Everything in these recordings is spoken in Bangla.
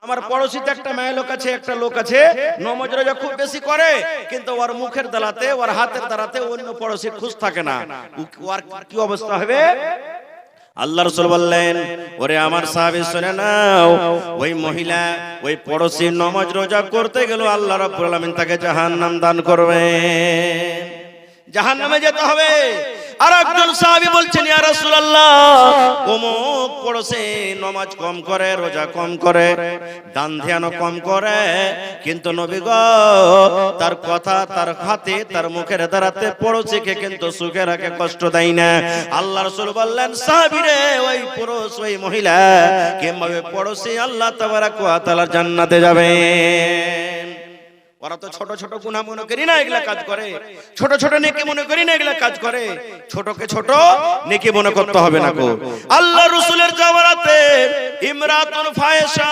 আমার পড়োশিতে একটা মেয়ে লোক আছে, একটা লোক আছে নমাজ রোজা খুব বেশি করে, কিন্তু ওর মুখের দ্বারাতে ওর হাতের দ্বারাতে অন্য পড়োশির খোঁজ থাকে না। ওর কি অবস্থা হবে? আল্লাহ রাসূল বললেন, ওরে আমার সাহাবী শুনে নাও, ওই মহিলা ওই পড়োশির নামাজ রোজা করতে গেল আল্লাহ রাব্বুল আলামিন তাকে জাহান্নাম দান করবেন, জাহান্নামে যেতে হবে। আর একজন সাহাবী বলছেন, ইয়া রাসূলুল্লাহ, অমুক পড়োশি নামাজ কম করে, রোজা কম করে, দান ধ্যান কম করে, কিন্তু নবী গো তার কথা, তার হাতে, তার মুখের দ্বারাতে পড়োশিকে কিন্তু সুখে রাখে, কষ্ট দেয় না। আল্লাহ রাসূল বললেন, সাহাবী রে, ওই পুরুষ, ওই মহিলা কিংবা ওই পড়োশি আল্লাহ তাবারক ওয়া তাআলা জান্নাতে যাবে। ওরা তো ছোট ছোট গুনাহ মনে করি না এগুলা কাজ করে, ছোট ছোট নেকি মনে করি না এগুলা কাজ করে, ছোটকে ছোট নেকি মনে করতে হবে না গো। আল্লাহ রাসূলের জাওরাতে ইমরাতুন ফায়েশা,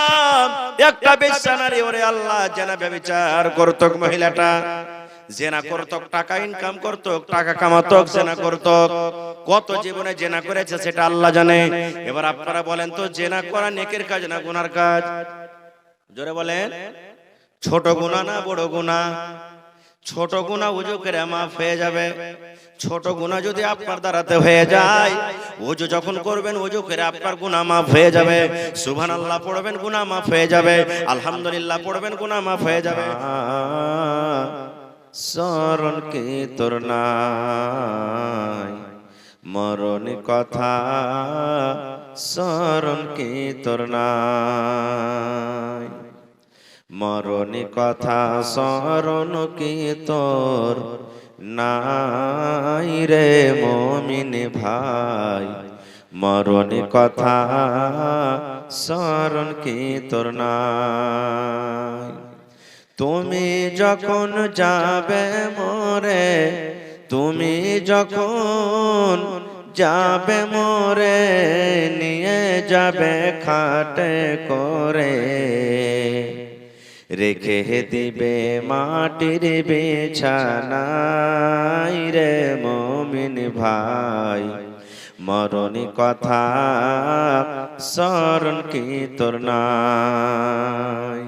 একটা বেশ্যা নারী, ওরে আল্লাহ, জেনা ব্যভিচার করত মহিলাটা, জেনা করত, টাকা ইনকাম করত, টাকা কামাত, জেনা করত, কত জীবনে জেনা করেছে সেটা আল্লাহ জানে। এবার আপনারা বলেন তো, জেনা করা নেকির কাজ না গুনার কাজ? জোরে বলেন, ছোট গুনাহ না বড় গুনাহ? ছোট গুনাহ ওযু করে মাফ হয়ে যাবে। ছোট গুনাহ যদি আপনার দ্বারাতে হয়ে যায়, ওযু যখন করবেন, ওযু করে আপনার গুনাহ মাফ হয়ে যাবে। সুবহানাল্লাহ পড়বেন, গুনাহ মাফ হয়ে যাবে। আলহামদুলিল্লাহ পড়বেন, গুনাহ মাফ হয়ে যাবে। শরণ কি তোর নাই, মরণ কথা শরণ কি তোর নাই, মরণ কথা শরণ কি তোর নাই রে মুমিন ভাই, মরণ কথা শরণ কি তোর নাই। তুমি যখন যাবে মরে, তুমি যখন যাবে মরে, নিয়ে যাবে খাটে করে, রেখে দিবে মাটির বিছানায় রে মুমিন ভাই, মরণ কথা শরণ কি তোর নাই,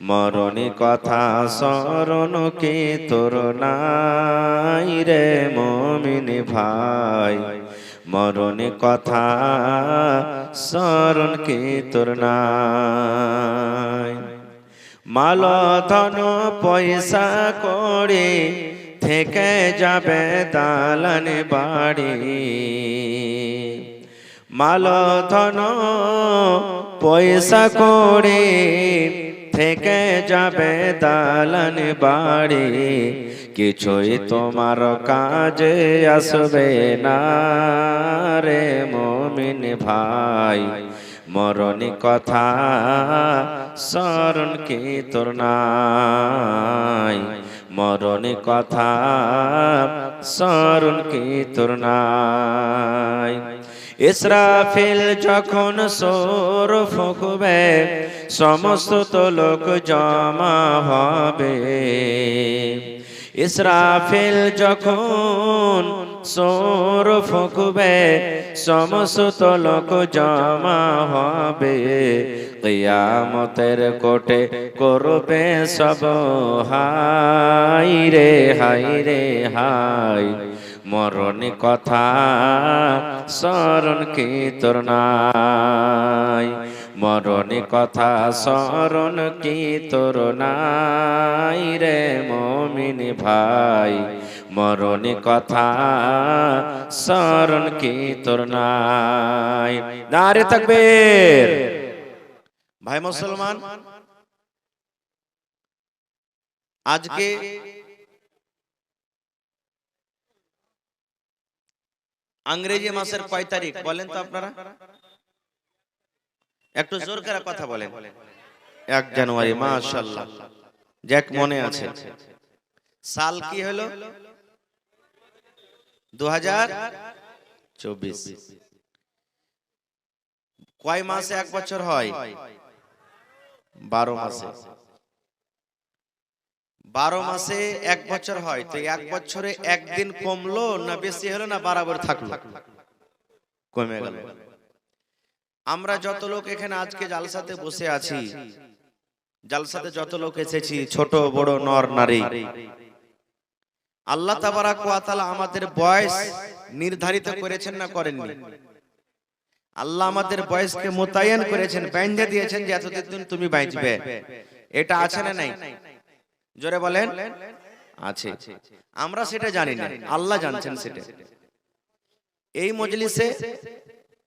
মরণ কথা শরণ কি তোর নাই রে মুমিন ভাই, মরণ কথা শরণ কি তোর নাই। মাল ধন পয়সা করে থেকে যাবে দালান বাড়ি, মাল ধন পয়সা করে থেকে যাবে দালান বাড়ি, কিছুই তোমার কাজে আসবে না রে মুমিন ভাই, মরণ কথা শরণ কি তোর নাই, মরণ কথা শরণ কি তোর নাই। ইসরাফিল যখন সোর ফুঁকবে, সমস্ত লোক জমা হবে, ইসরাফিল যখন সোর ফুঁকবে, সমস্ত লোক জমা হবে, কিয়ামতের কোটে করবে সব হাই রে হাই রে হাই, মরণ কথা শরণ কি তোর নাই, মরণ কথা শরণ কি তোর নাই রে মুমিন ভাই, মরণ কথা শরণ কি তোর নাই। নারে তাকবীর। ভাই মুসলমান, আজকে ইংরেজি মাসের কয় তারিখ বলেন তো আপনারা? একটু জোর করে কথা বলেন। 1 জানুয়ারি। মাশাআল্লাহ, যাক মনে আছে। সাল কি হলো? 2024। কয় মাসে এক বছর হয়? 12 মাসে। 12 মাসে এক বছর হয়, তো এক বছরে একদিন কমলো না বেশি হলো না বরাবর থাকলো? কমে গেল। আমরা যত লোক এখানে আজকে জালসাতে বসে আছি, জালসাতে যত লোক এসেছি, ছোট বড় নর নারী, আল্লাহ তাবারাক ওয়া তাআলা আমাদের বয়স নির্ধারিত করেছেন না করেননি? আল্লাহ আমাদের বয়সকে মোতায়েন করেছেন, বেঁধে দিয়েছেন যে এতদিন তুমি বাঁচবে। এটা আছে না নাই? জোরে বলেন। আছে। আমরা সেটা জানি না, আল্লাহ জানছেন সেটা। এই মজলিসে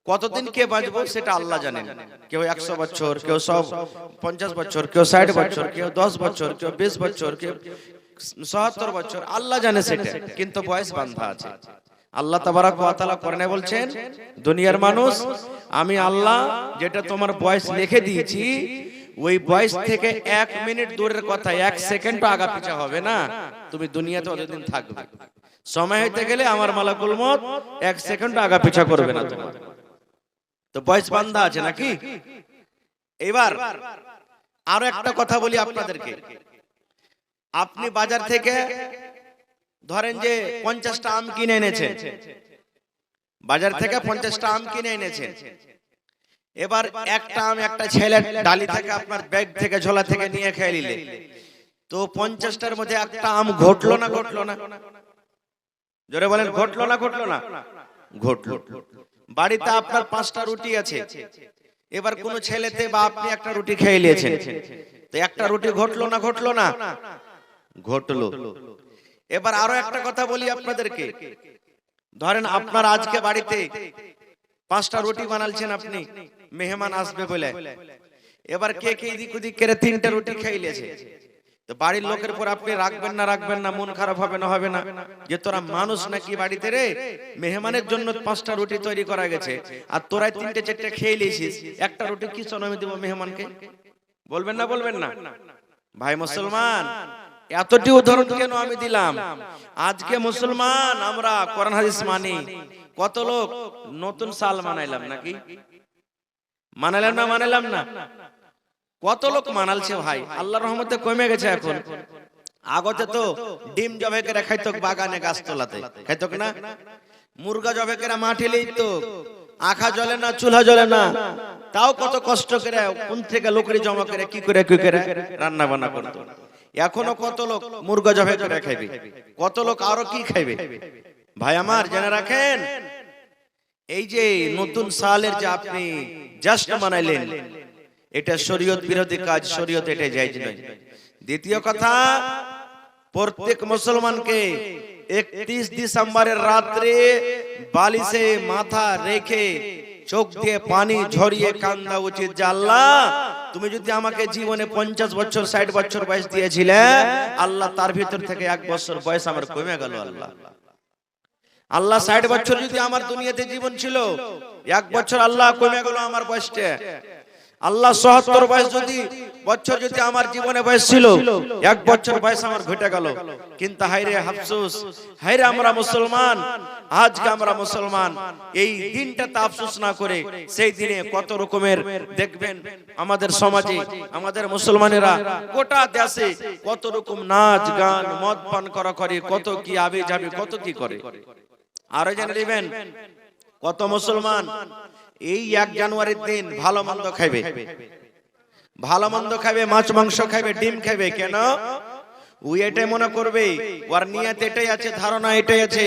কতদিন কে বাঁচবো সেটা আল্লাহ জানেন। কেউ 100 বছর, কেউ 50 বছর, কেউ 60 বছর, কেউ 10 বছর, কেউ 20 বছর, কেউ 70 বছর, আল্লাহ জানে সেটা। কিন্তু বয়স বাঁধা আছে। আল্লাহ তাবারাক ওয়া তাআলা কোরআনে বলছেন, দুনিয়ার মানুষ, আমি আল্লাহ যেটা তোমার বয়স লিখে দিয়েছি, ওই বয়স থেকে 1 মিনিট দূরের কথা, 1 সেকেন্ডও আগা পিছা হবে না, তুমি দুনিয়াতে অতদিন থাকবে। সময় হইতে গেলে আমার মালাকুল মউত 1 সেকেন্ড আগা পিছা করবে না তোমার। তো বয়স বান্ধা আছে নাকি? এবার আরো একটা কথা বলি আপনাদেরকে। আপনি বাজার থেকে ধরেন যে 50টা আম কিনে এনেছেন, বাজার থেকে 50টা আম কিনে এনেছেন। এবার একটা আম একটা ছেলে ডালি থেকে আপনার ব্যাগ থেকে ঝোলা থেকে নিয়ে খেয়ে নিলে, তো 50টার মধ্যে একটা আম ঘটলো না ঘটলো না? জোরে বলেন, ঘটলো না ঘটলো না? ঘটলো। বাড়িতে আপনার 5টা রুটি আছে, এবার কোন ছেলেতে বা আপনি একটা রুটি খেয়ে নিয়েছেন, তো একটা রুটি ঘটলো না ঘটলো না? ঘটলো। এবার আরো একটা কথা বলি আপনাদেরকে। ধরেন আপনার আজকে বাড়িতে 5টা রুটি বানালছেন আপনি, মেহমান আসবে বলে। এবার কে কে এদিক ওদিক করে 3টা রুটি খেয়ে নিয়েছে, তো বাড়ির লোকের পর আপনি রাখবেন না রাখবেন না? মন খারাপ হবে না হবে না? যে তোরা মানুষ নাকি বাড়িতে রে, মেহমানের জন্য 5টা রুটি তৈরি করা গেছে, আর তোরাই 3টে 4টে খেয়ে নিয়েছিস, একটা রুটি কি আমি দেব মেহমানকে? বলবেন না বলবেন না? ভাই মুসলমান, এতটি উদাহরণ কেন আমি দিলাম? আজকে মুসলমান আমরা কোরআন হাদিস মানি, কত লোক নতুন সাল মানাইলাম নাকি? মানাইলাম না মানাইলাম না? কত লোক মানালছে ভাই, আল্লাহর রহমতে কমে গেছে এখন। আগতে তো ডিম জবে করে খাইতো বাগানে গাছতলাতে, খাইতো না? মুরগা জবে করে মাঠে লইতো, আখা জ্বলে না, চুলা জ্বলে না, তাও কত কষ্ট করে কোন থেকে লোকরি জমা করে কি করে রান্না বান্না করতো। এখনো কত লোক মুরগা জবে করে খাইবে, কত লোক আরো কি খাইবে। ভাই আমার জেনে রাখেন, এই যে নতুন সালের যে আপনি জাস্ট মানাইলেন, এটা শরীয়ত বিরোধী কাজ, শরীয়ত এটা জায়েজ নয়। দ্বিতীয় কথা, প্রত্যেক মুসলমানকে 31 ডিসেম্বরের রাত্রে বালিশে মাথা রেখে চোখ দিয়ে পানি ঝরিয়ে কান্দা উচিত যে আল্লাহ, তুমি যদি আমাকে জীবনে 50 বছর 60 বছর বয়স দিয়েছিলে, আল্লাহ তার ভিতর থেকে 1 বছর বয়স আমার কমে গেল। আল্লাহ আল্লাহ 60 বছর যদি আমার দুনিয়াতে জীবন ছিল, 1 বছর আল্লাহ কমে গেল আমার বয়সটা। আল্লাহ ৭৭ বয়স বছর যদি আমার জীবনে বয়স ছিল, 1 বছর বয়স আমার ঘটে গেল। কিন্তু হায়রে আফসোস, হায়রে আমরা মুসলমান, আজকে আমরা মুসলমান এই দিনটাতে আফসোস না করে সেই দিনে কত রকমের দেখবেন আমাদের সমাজে, আমাদের মুসলমানেরা গোটা দেশে কত রকম নাচ গান মদ পান করা করে, কত কি আবে যাবে, কত কি করে। আরো জেনে নেবেন, কত মুসলমান এই 1 জানুয়ারির দিন ভালো মন্দ খাইবে, ভালো মন্দ খাইবে, মাছ মাংস খাইবে, ডিম খাইবে। কেন? ওই এটাই মনে করবে, ওর নিয়ত এটাই আছে, ধারণা এটাই আছে,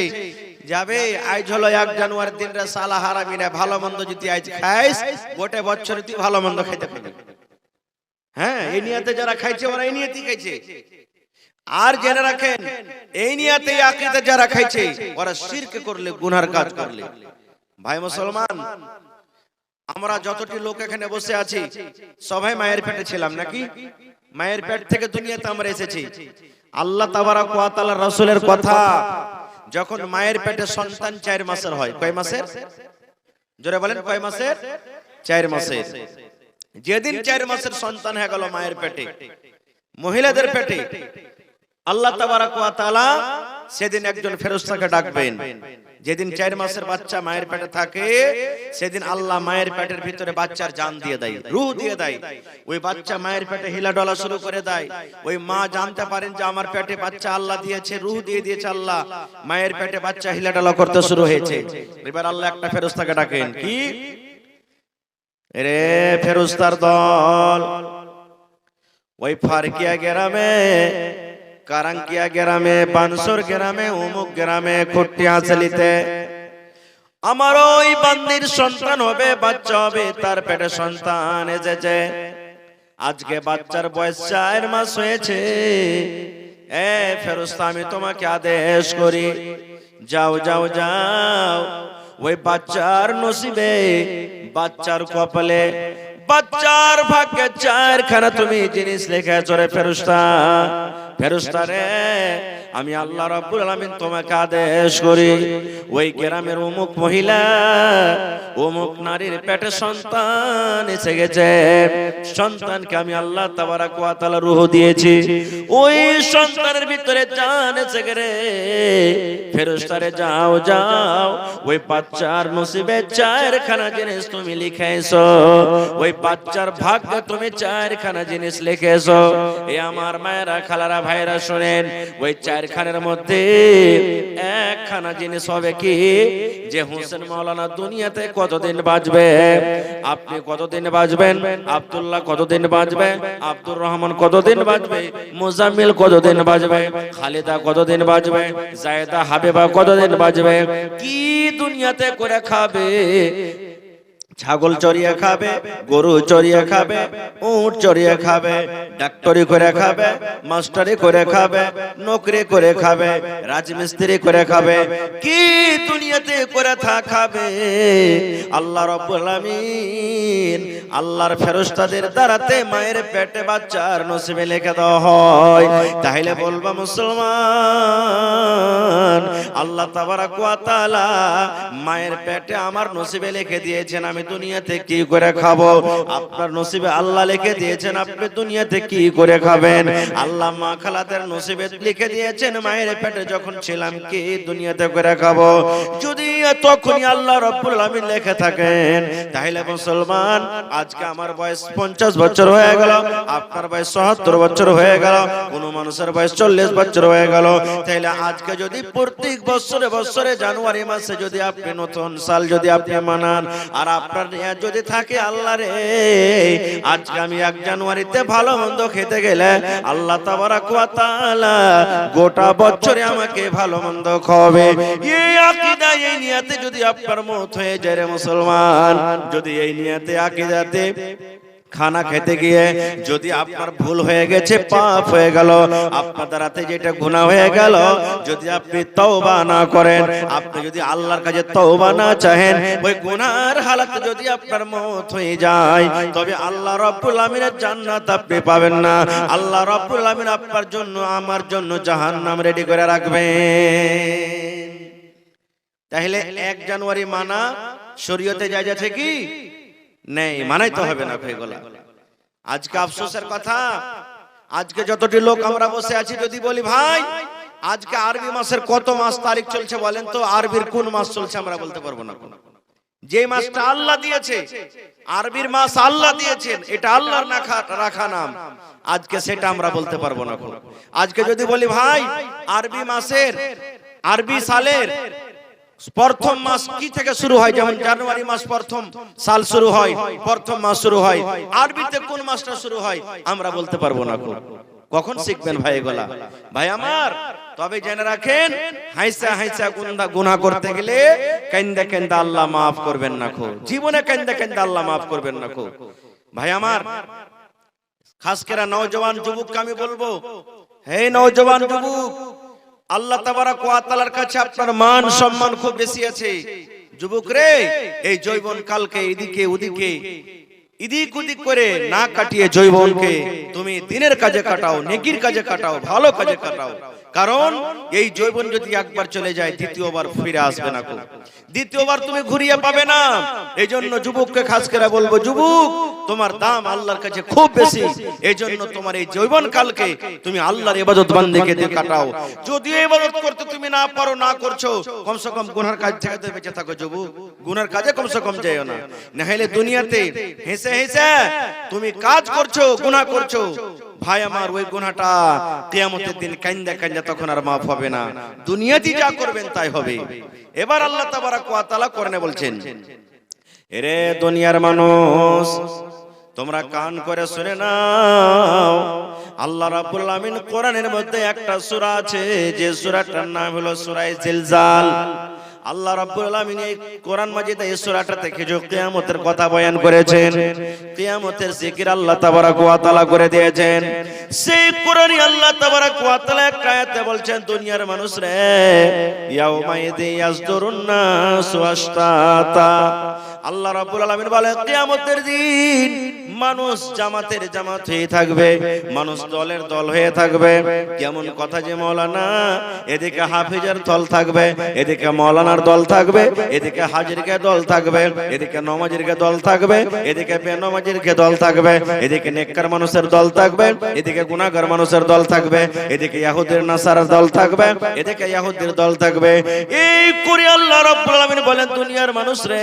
যাবে আজ হলো 1 জানুয়ারির দিন রে সালা হারামিরা, ভালো মন্দ যদি আজ খাইস গোটা বছর তুই ভালো মন্দ খাইতে পারবি। হ্যাঁ, এই নিয়তে যারা খাইছে ওরা এই নিয়তেই খাইছে। আর জেনে রাখেন, এই নিয়তে আকীদা যারা খাইছে ওরা শিরক করলে, গুনার কাজ করলে। ভাই মুসলমান, আমরা যতটি লোক এখানে বসে আছি সবাই মায়ের পেটে ছিলাম নাকি? মায়ের পেট থেকে দুনিয়াতে আমরা এসেছি। আল্লাহ তাবারাক ওয়া তাআলার রাসূলের কথা, যখন মায়ের পেটে সন্তান 4 মাসের হয়, কয় মাসের? জোরে বলেন, কয় মাসের? 4 মাসের। যেদিন 4 মাসের সন্তান হয়ে গেল মায়ের পেটে, মহিলাদের পেটে, আল্লাহ তাবারাক ওয়া তাআলা সেদিন একজন ফেরেশতাকে ডাকবেন। যেদিন 4 মাসের বাচ্চা মায়ের পেটে থাকে, সেদিন আল্লাহ মায়ের পেটের ভিতরে বাচ্চার জান দিয়ে দেয়, রূহ দিয়ে দেয়। ওই বাচ্চা মায়ের পেটে হিলাডলা শুরু করে দেয়। ওই মা জানতে পারেন যে আমার পেটে বাচ্চা আল্লাহ দিয়েছে, রূহ দিয়ে দিয়েছে আল্লাহ, মায়ের পেটে বাচ্চা হিলাডলা করতে শুরু হয়েছে। এবার আল্লাহ একটা ফেরেশতাকে ডাকেন, কি? রে ফেরেশতার দল, ওই ফারকিয়া গ্রামে, কারাঙ্কিয়া গ্রামে, বানসর গ্রামে, অমুক গ্রামে, খট্টিয়া হাসলিতে আমার ওই বান্দির সন্তান হবে, বাচ্চা হবে, তার পেটে সন্তান এসেছে। আজকে বাচ্চার বয়স 4 মাস হয়েছে। এ ফেরেশতা, আমি তোমাকে আদেশ করি, যাও যাও যাও, ওই বাচ্চার নসিবে, বাচ্চার কপালে, বাচ্চার ভাগ্যে 4খানা তুমি জিনিস লিখেছো রে ফেরেশতা। ফেরেশতা রে, আমি আল্লাহ রাব্বুল আলামিন তোমাকে আদেশ করি, ওই গ্রামের অমুক মহিলা, অমুক নারীর পেটে সন্তান এসে গেছে। সন্তানকে আমি আল্লাহ তাবারাক ওয়া তাআলা রূহ দিয়েছি, ওই সন্তানের ভিতরে জান এসে গেছে। ফেরেশতা রে, যাও যাও, ওই বাচ্চার নসিবে 4খানা জিনিস তুমি লিখেছো, ওই বাচ্চার ভাগ্যে তুমি 4খানা জিনিস লিখেছো। এ আমার মায়েরা, খালারা, ভাইরা শুনেন, ওই 4খানার মধ্যে 1খানা জিনিস হবে কি, যে হোসেন মাওলানা দুনিয়াতে কতদিন বাঁচবে, আপনি কতদিন বাঁচবেন, আব্দুল্লাহ কতদিন বাঁচবে, আব্দুর রহমান কতদিন বাঁচবে, মুজাম্মিল কতদিন বাঁচবে, খালিদা কতদিন বাঁচবে, জায়েদা হাবিবা কতদিন বাঁচবে, কি দুনিয়াতে করে খাবে, ছাগল চড়িয়ে খাবে, গরু চড়িয়ে খাবে, উট চড়িয়ে খাবে, ডাক্তারি করে খাবে, মাস্টারি করে খাবে, নকরি করে খাবে, রাজমিস্ত্রি করে খাবে, কি দুনিয়াতে করে খাবে। আল্লাহ রাব্বুল আলামিন, আল্লাহর ফেরেশতাদের দ্বারাতে মায়ের পেটে বাচ্চার নসিবে লিখে দেওয়া হয়। তাহলে বলবা মুসলমান, আল্লাহ তাবারাক ওয়া তাআলা মায়ের পেটে আমার নসিবে লিখে দিয়েছেন আমি দুনিয়াতে কি করে খাবো, আপনার নসিবে আল্লাহ লিখে দিয়েছেন আপনি দুনিয়াতে কি করে খাবেন। আল্লাহ মা খালাদের নসিবে লিখে দিয়েছেন মায়ের পেটে যখন ছিলাম কি দুনিয়াতে করে খাবো। যদি তখনই আল্লাহ রাব্বুল আলামিন লিখে থাকেন, তাহলে মুসলমান, আজকে আমার বয়স 50 বছর হয়ে গেল, আপনার বয়স 77 বছর হয়ে গেল, কোন মানুষের বয়স 40 বছর হয়ে গেল, তাহলে আজকে যদি প্রত্যেক বছরে বছরে জানুয়ারি মাসে যদি আপনি নতুন সাল যদি আপনি মানান, আর আপনার যদি থাকে আল্লাহ রে, আজকে আমি 1 জানুয়ারিতে ভালো মন্দ খেতে গেলে আল্লাহ তাবারাক ওয়া তাআলা গোটা বছরে আমাকে ভালো মন্দ খাওয়াবে। এই আকীদা, এই নিয়তে যদি আপনার মওত হয়ে যায় রে মুসলমান, যদি এই নিয়তে আকীদাতে খানা খেতে গিয়ে যদি আপনার ভুল হয়ে গেছে, পাপ হয়ে গেল, আপনার দ্বারাতে যেটা গুনাহ হয়ে গেল, যদি আপনি তওবা না করেন, আপনি যদি আল্লাহর কাছে তওবা না চাহেন, ওই গুনার হালাতে যদি আপনার মওত হয়ে যায়, তবে আল্লাহ রাব্বুল আলামিনের জান্নাত আপনি পাবেন না। আল্লাহ রাব্বুল আলামিন আপনার জন্য, আমার জন্য জাহান্নাম রেডি করে রাখবেন। তাহলে 1 জানুয়ারি মানা শরীয়তে জায়েজ আছে কি? নেই, মানাইতে হবে না এগুলা। আজকে আফসোসের কথা, আজকে যতটি লোক আমরা বসে আছি, যদি বলি ভাই আজকে আরবি মাসের কত মাস তারিখ চলছে বলেন তো, আরবির কোন মাস চলছে আমরা বলতে পারবো না। যে মাসটা আল্লাহ দিয়েছে, আরবির মাস আল্লাহ দিয়েছেন, এটা আল্লাহর রাখা নাম, আজকে সেটা আমরা বলতে পারবো না। আজকে যদি বলি ভাই আরবি মাসের, আরবি সালের প্রথম মাস কি থেকে শুরু হয়, যেমন জানুয়ারি মাস প্রথম সাল শুরু হয়, প্রথম মাস শুরু হয়, আরবিতে কোন মাসটা শুরু হয় আমরা বলতে পারবো না। কখন শিখবেন ভাই এগুলা? ভাই আমার, তবে জেনে রাখেন, হাইসা হাইসা গুনাহ করতে গেলে কান্দা কান্দা আল্লাহ maaf করবেন না। জীবনে কান্দা কান্দা আল্লাহ maaf করবেন না। ভাই আমার, খাস করে নওজওয়ান যুবককে আমি বলবো, হে নওজওয়ান যুবক, আল্লাহ তাবারাক ওয়া তাআলার কাছে আপনার মান সম্মান খুব বেশি আছে। যুবক রে, এই যৌবন কালকে এদিকে ওদিকে এদিক ওদিক করে না কাটিয়ে যৌবনকে তুমি দিনের কাজে কাটাও, নেকির কাজে কাটাও, ভালো কাজে কাটাও। কারণ এই যৌবন যদি একবার চলে যায় দ্বিতীয়বার ফিরে আসবে না, দ্বিতীয়বার তুমি ঘুরিয়ে পাবে না। এই জন্য যুবককে খাস করে বলবো, যুবক তোমার দাম আল্লাহর কাছে খুব বেশি। এই জন্য তোমার এই যৌবন কালকে তুমি আল্লাহর ইবাদত বান্দেগি দিয়ে কাটাও। যদি ইবাদত করতে তুমি না পারো, না করছো, কমসে কম গুনার কাজ থেকে বেঁচে থাকো যুবক, গুনার কাজে কমসে কম যাইও না। না হলে দুনিয়াতে হেসে হেসে তুমি কাজ করছো, গুনাহ করছো, ভাই আমার ওই গুনাহটা কিয়ামতের দিন কান্দা কান্দা তখন আর maaf হবে না। দুনিয়াতে যা করবেন তাই হবে। এবার আল্লাহ তাবারাক ওয়া তাআলা কোরআনে বলছেন, এরে দুনিয়ার মানুষ, তোমরা কান করে শুনে নাও, আল্লাহ রাব্বুল আমিন কোরআনের মধ্যে একটা সূরা আছে, যে সূরাটার নাম হলো সূরা জিলজাল। আল্লাহ রাব্বুল আমিন এই কোরআন মাজিদে এই সূরাটা থেকে যে কিয়ামতের কথা বয়ান করেছেন, কিয়ামতের জিকির আল্লাহ তাবারাক ওয়া তাআলা করে দিয়েছেন। সেই কোরআনে আল্লাহ তাবারাক ওয়া তাআলা একটা আয়াতে বলছেন, দুনিয়ার মানুষ রে, ইয়াউমাইদি ইয়াসদুরুন নাসু আশতাতা। আল্লাহ রাব্বুল আলামিন বলে কিয়ামতের দিন মানুষ জামাতের জামাত হয়ে থাকবে, মানুষ দলের দল হয়ে থাকবে। কেমন কথা যে মাওলানা, এদিকে হাফিজের দল থাকবে, এদিকে মাওলানার দল থাকবে, এদিকে হাজিরকে দল থাকবে, এদিকে নমাজিরকে দল থাকবে, এদিকে বেনমাজিরকে দল থাকবে, এদিকে নেককার মানুষের দল থাকবে, এদিকে গুনাহগার মানুষের দল থাকবে, এদিকে ইহুদির নাসারার দল থাকবে, এদিকে ইহুদির দল থাকবে। এই করে আল্লাহ রাব্বুল আলামিন বলেন, দুনিয়ার মানুষ রে,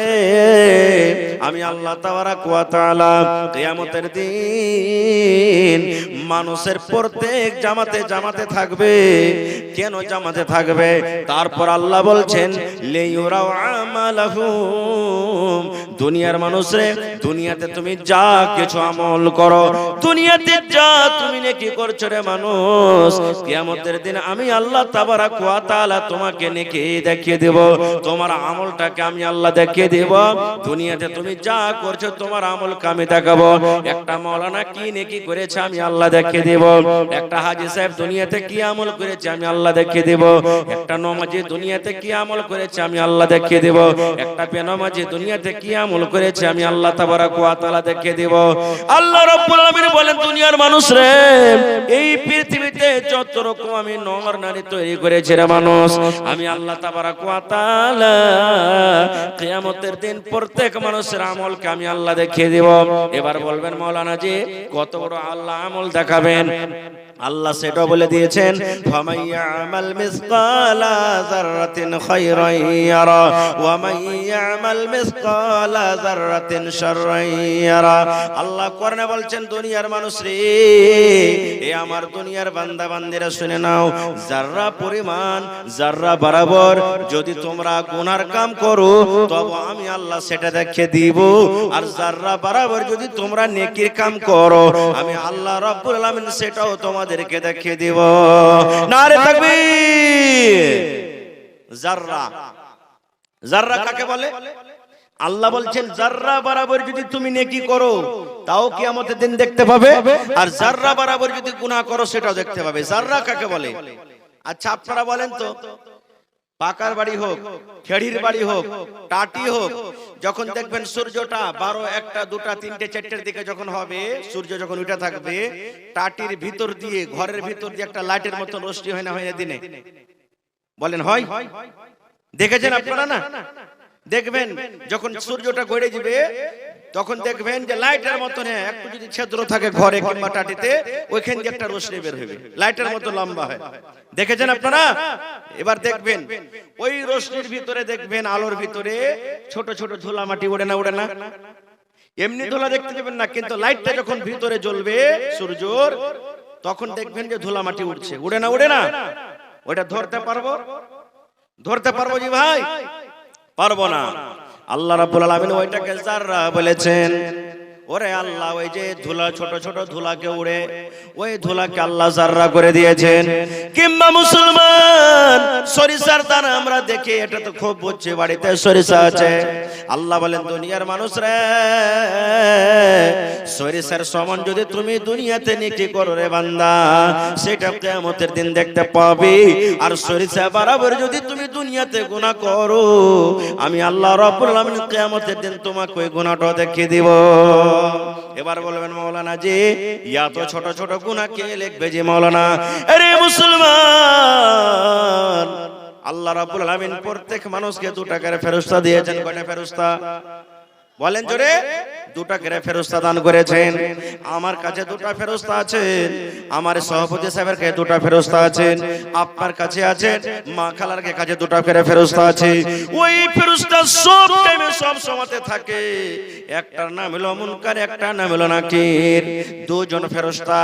আমি আল্লাহ তাবারাক ওয়া তাআলা কিয়ামতের দিন মানুষের প্রত্যেক জামাতে জামাতে থাকবে। কেন জামাতে থাকবে? তারপর আল্লাহ বলছেন, লিয়ুরাউ আমালাহুম। দুনিয়ার মানুষ রে, দুনিয়াতে তুমি যা কিছু আমল করো, দুনিয়াতে যা তুমি নেকি করছো রে মানুষ, কিয়ামতের দিন আমি আল্লাহ তাবারাক ওয়া তাআলা তোমাকে নেকি দেখিয়ে দেব, তোমার আমলটাকে আমি আল্লাহ দেখিয়ে দেব। দুনিয়াতে তুমি যা করছো তোমার আমলকে আমি দেখাবো। একটা মাওলানা কি নেকি করেছে আমি আল্লাহ দেখিয়ে দেব, একটা হাজী সাহেব দুনিয়াতে কি আমল করেছে আমি আল্লাহ দেখিয়ে দেব, একটা নমাজি দুনিয়াতে কি আমল করেছে আমি আল্লাহ দেখিয়ে দেব, একটা বেনমাজি দুনিয়াতে কি আমল করেছে আমি আল্লাহ তাবারাক ওয়া তাআলা দেখিয়ে দেব। আল্লাহ রাব্বুল আমিন বলেন, দুনিয়ার মানুষ রে, এই পৃথিবীতে যত রকম আমি নর নারী তৈরি করেছি রে মানুষ, আমি আল্লাহ তাবারাক ওয়া তাআলা কিয়ামতের দিন প্রত্যেক মানুষের আমলকে আমি আল্লাহ দেখিয়ে দেব। এবার বলবেন, মাওলানা জি কত বড় আল্লাহ আমল দেখাবেন? আল্লাহ সেটা বলে দিয়েছেন, ফামাইয়ামাল মিসকালা যাররাতিন খায়রান ইয়ারা ওয়া মাইয়ামাল মিসকালা যাররাতিন শাররান ইয়ারা। আল্লাহ কোরআনে বলছেন, দুনিয়ার মানুষ রে, এ আমার দুনিয়ার বান্দা বান্দিরা শুনে নাও, যাররা পরিমাণ, যাররা বরাবর যদি তোমরা গুনার কাম করো তবে আমি আল্লাহ সেটা দেখিয়ে দিব, আর যাররা বরাবর যদি তোমরা নেকির কাম করো আমি আল্লাহ রাব্বুল আলামিন সেটাও তোমাদেরকে দেখিয়ে দিব। নারে তাকবীর। যাররা, যাররা কাকে বলে? আল্লাহ বলছেন, যাররা বরাবর যদি তুমি নেকি করো তাও কিয়ামতের দিন দেখতে পাবে, আর যাররা বরাবর যদি গুনাহ করো সেটাও দেখতে পাবে। যাররা কাকে বলে? আচ্ছা আপনারা বলেন তো, পাকার বাড়ি হোক, খেড়ির বাড়ি হোক, টাটি হোক, যখন দেখবেন সূর্যটা 12, 1, 2, 3, 4 দিকে যখন হবে, সূর্য যখন উঠে থাকবে, টাটির ভিতর দিয়ে, ঘরের ভিতর দিয়ে একটা লাইটের মতো রোশনি হয় না হয় দিনে? বলেন হয়? দেখেছেন আপনারা না? দেখবেন যখন সূর্যটা গড়ে যাবে তখন দেখবেন যে লাইটের মতন একটু যদি ছিদ্র থাকে ঘরে কিংবা টাটিতে, ওইখান দিয়ে একটা রোশনি বের হবে, লাইটের মতো লম্বা হয়। দেখেছেন আপনারা? এবার দেখবেন ওই রোশনির ভিতরে, দেখবেন আলোর ভিতরে ছোট ছোট ধুলা মাটি ওড়ে না? ওড়ে না? এমনি ধুলা দেখতে পাবেন না, কিন্তু লাইটটা যখন ভিতরে জ্বলবে সূর্যর, তখন দেখবেন যে ধুলা মাটি উঠছে। উড়ে না? উড়ে না? ওইটা ধরতে পারবো? ধরতে পারবো জি ভাই? পারবো না। আল্লাহ রাব্বুল আলামিন ওইটাকে যাররা বলেছেন। ওরে আল্লাহ, ওই যে ধুলা, ছোট ছোট ধুলাকে উড়ে, ওই ধুলাকে আল্লাহ যাররা করে দিয়েছেন। কিংবা মুসলমান সরিষার দানা আমরা দেখি, এটা তো খুব বুঝছে, বাড়িতে সরিষা আছে। আল্লাহ বলেন, দুনিয়ার মানুষরা, সরিষার সমান যদি তুমি দুনিয়াতে নেকি করো রে বান্দা, সেটা কিয়ামতের দিন দেখতে পাবি। আর সরিষা বরাবর যদি তুমি দুনিয়াতে গুনাহ করো, আমি আল্লাহ রাব্বুল আলামিন কিয়ামতের দিন তোমাকে ওই গুনাহটা দেখিয়ে দিব। এবার বলবেন, মাওলানা জি এত ছোট ছোট গুনাহ কে লিখবে জি মাওলানা? আরে মুসলমান, আল্লাহ রাব্বুল আলামিন প্রত্যেক মানুষকে 2 টাকার ফেরেশতা দিয়েছেন। কয়টা ফেরেশতা বলেন জোরে? 2 টাকার ফেরেশতা দান করেছেন। আমার কাছে 2টা ফেরেশতা আছেন, আমার সভাপতি সাহেবের কাছে 2টা ফেরেশতা আছেন, আপনার কাছে আছেন, মা খালার কাছে 2টা ফেরেশতা আছে। ওই ফেরেশতা সব টাইমে সব সময়তে থাকে। একটার নাম হলো মুনকার, একটার নাম হলো নাকির। 2 জন ফেরেশতা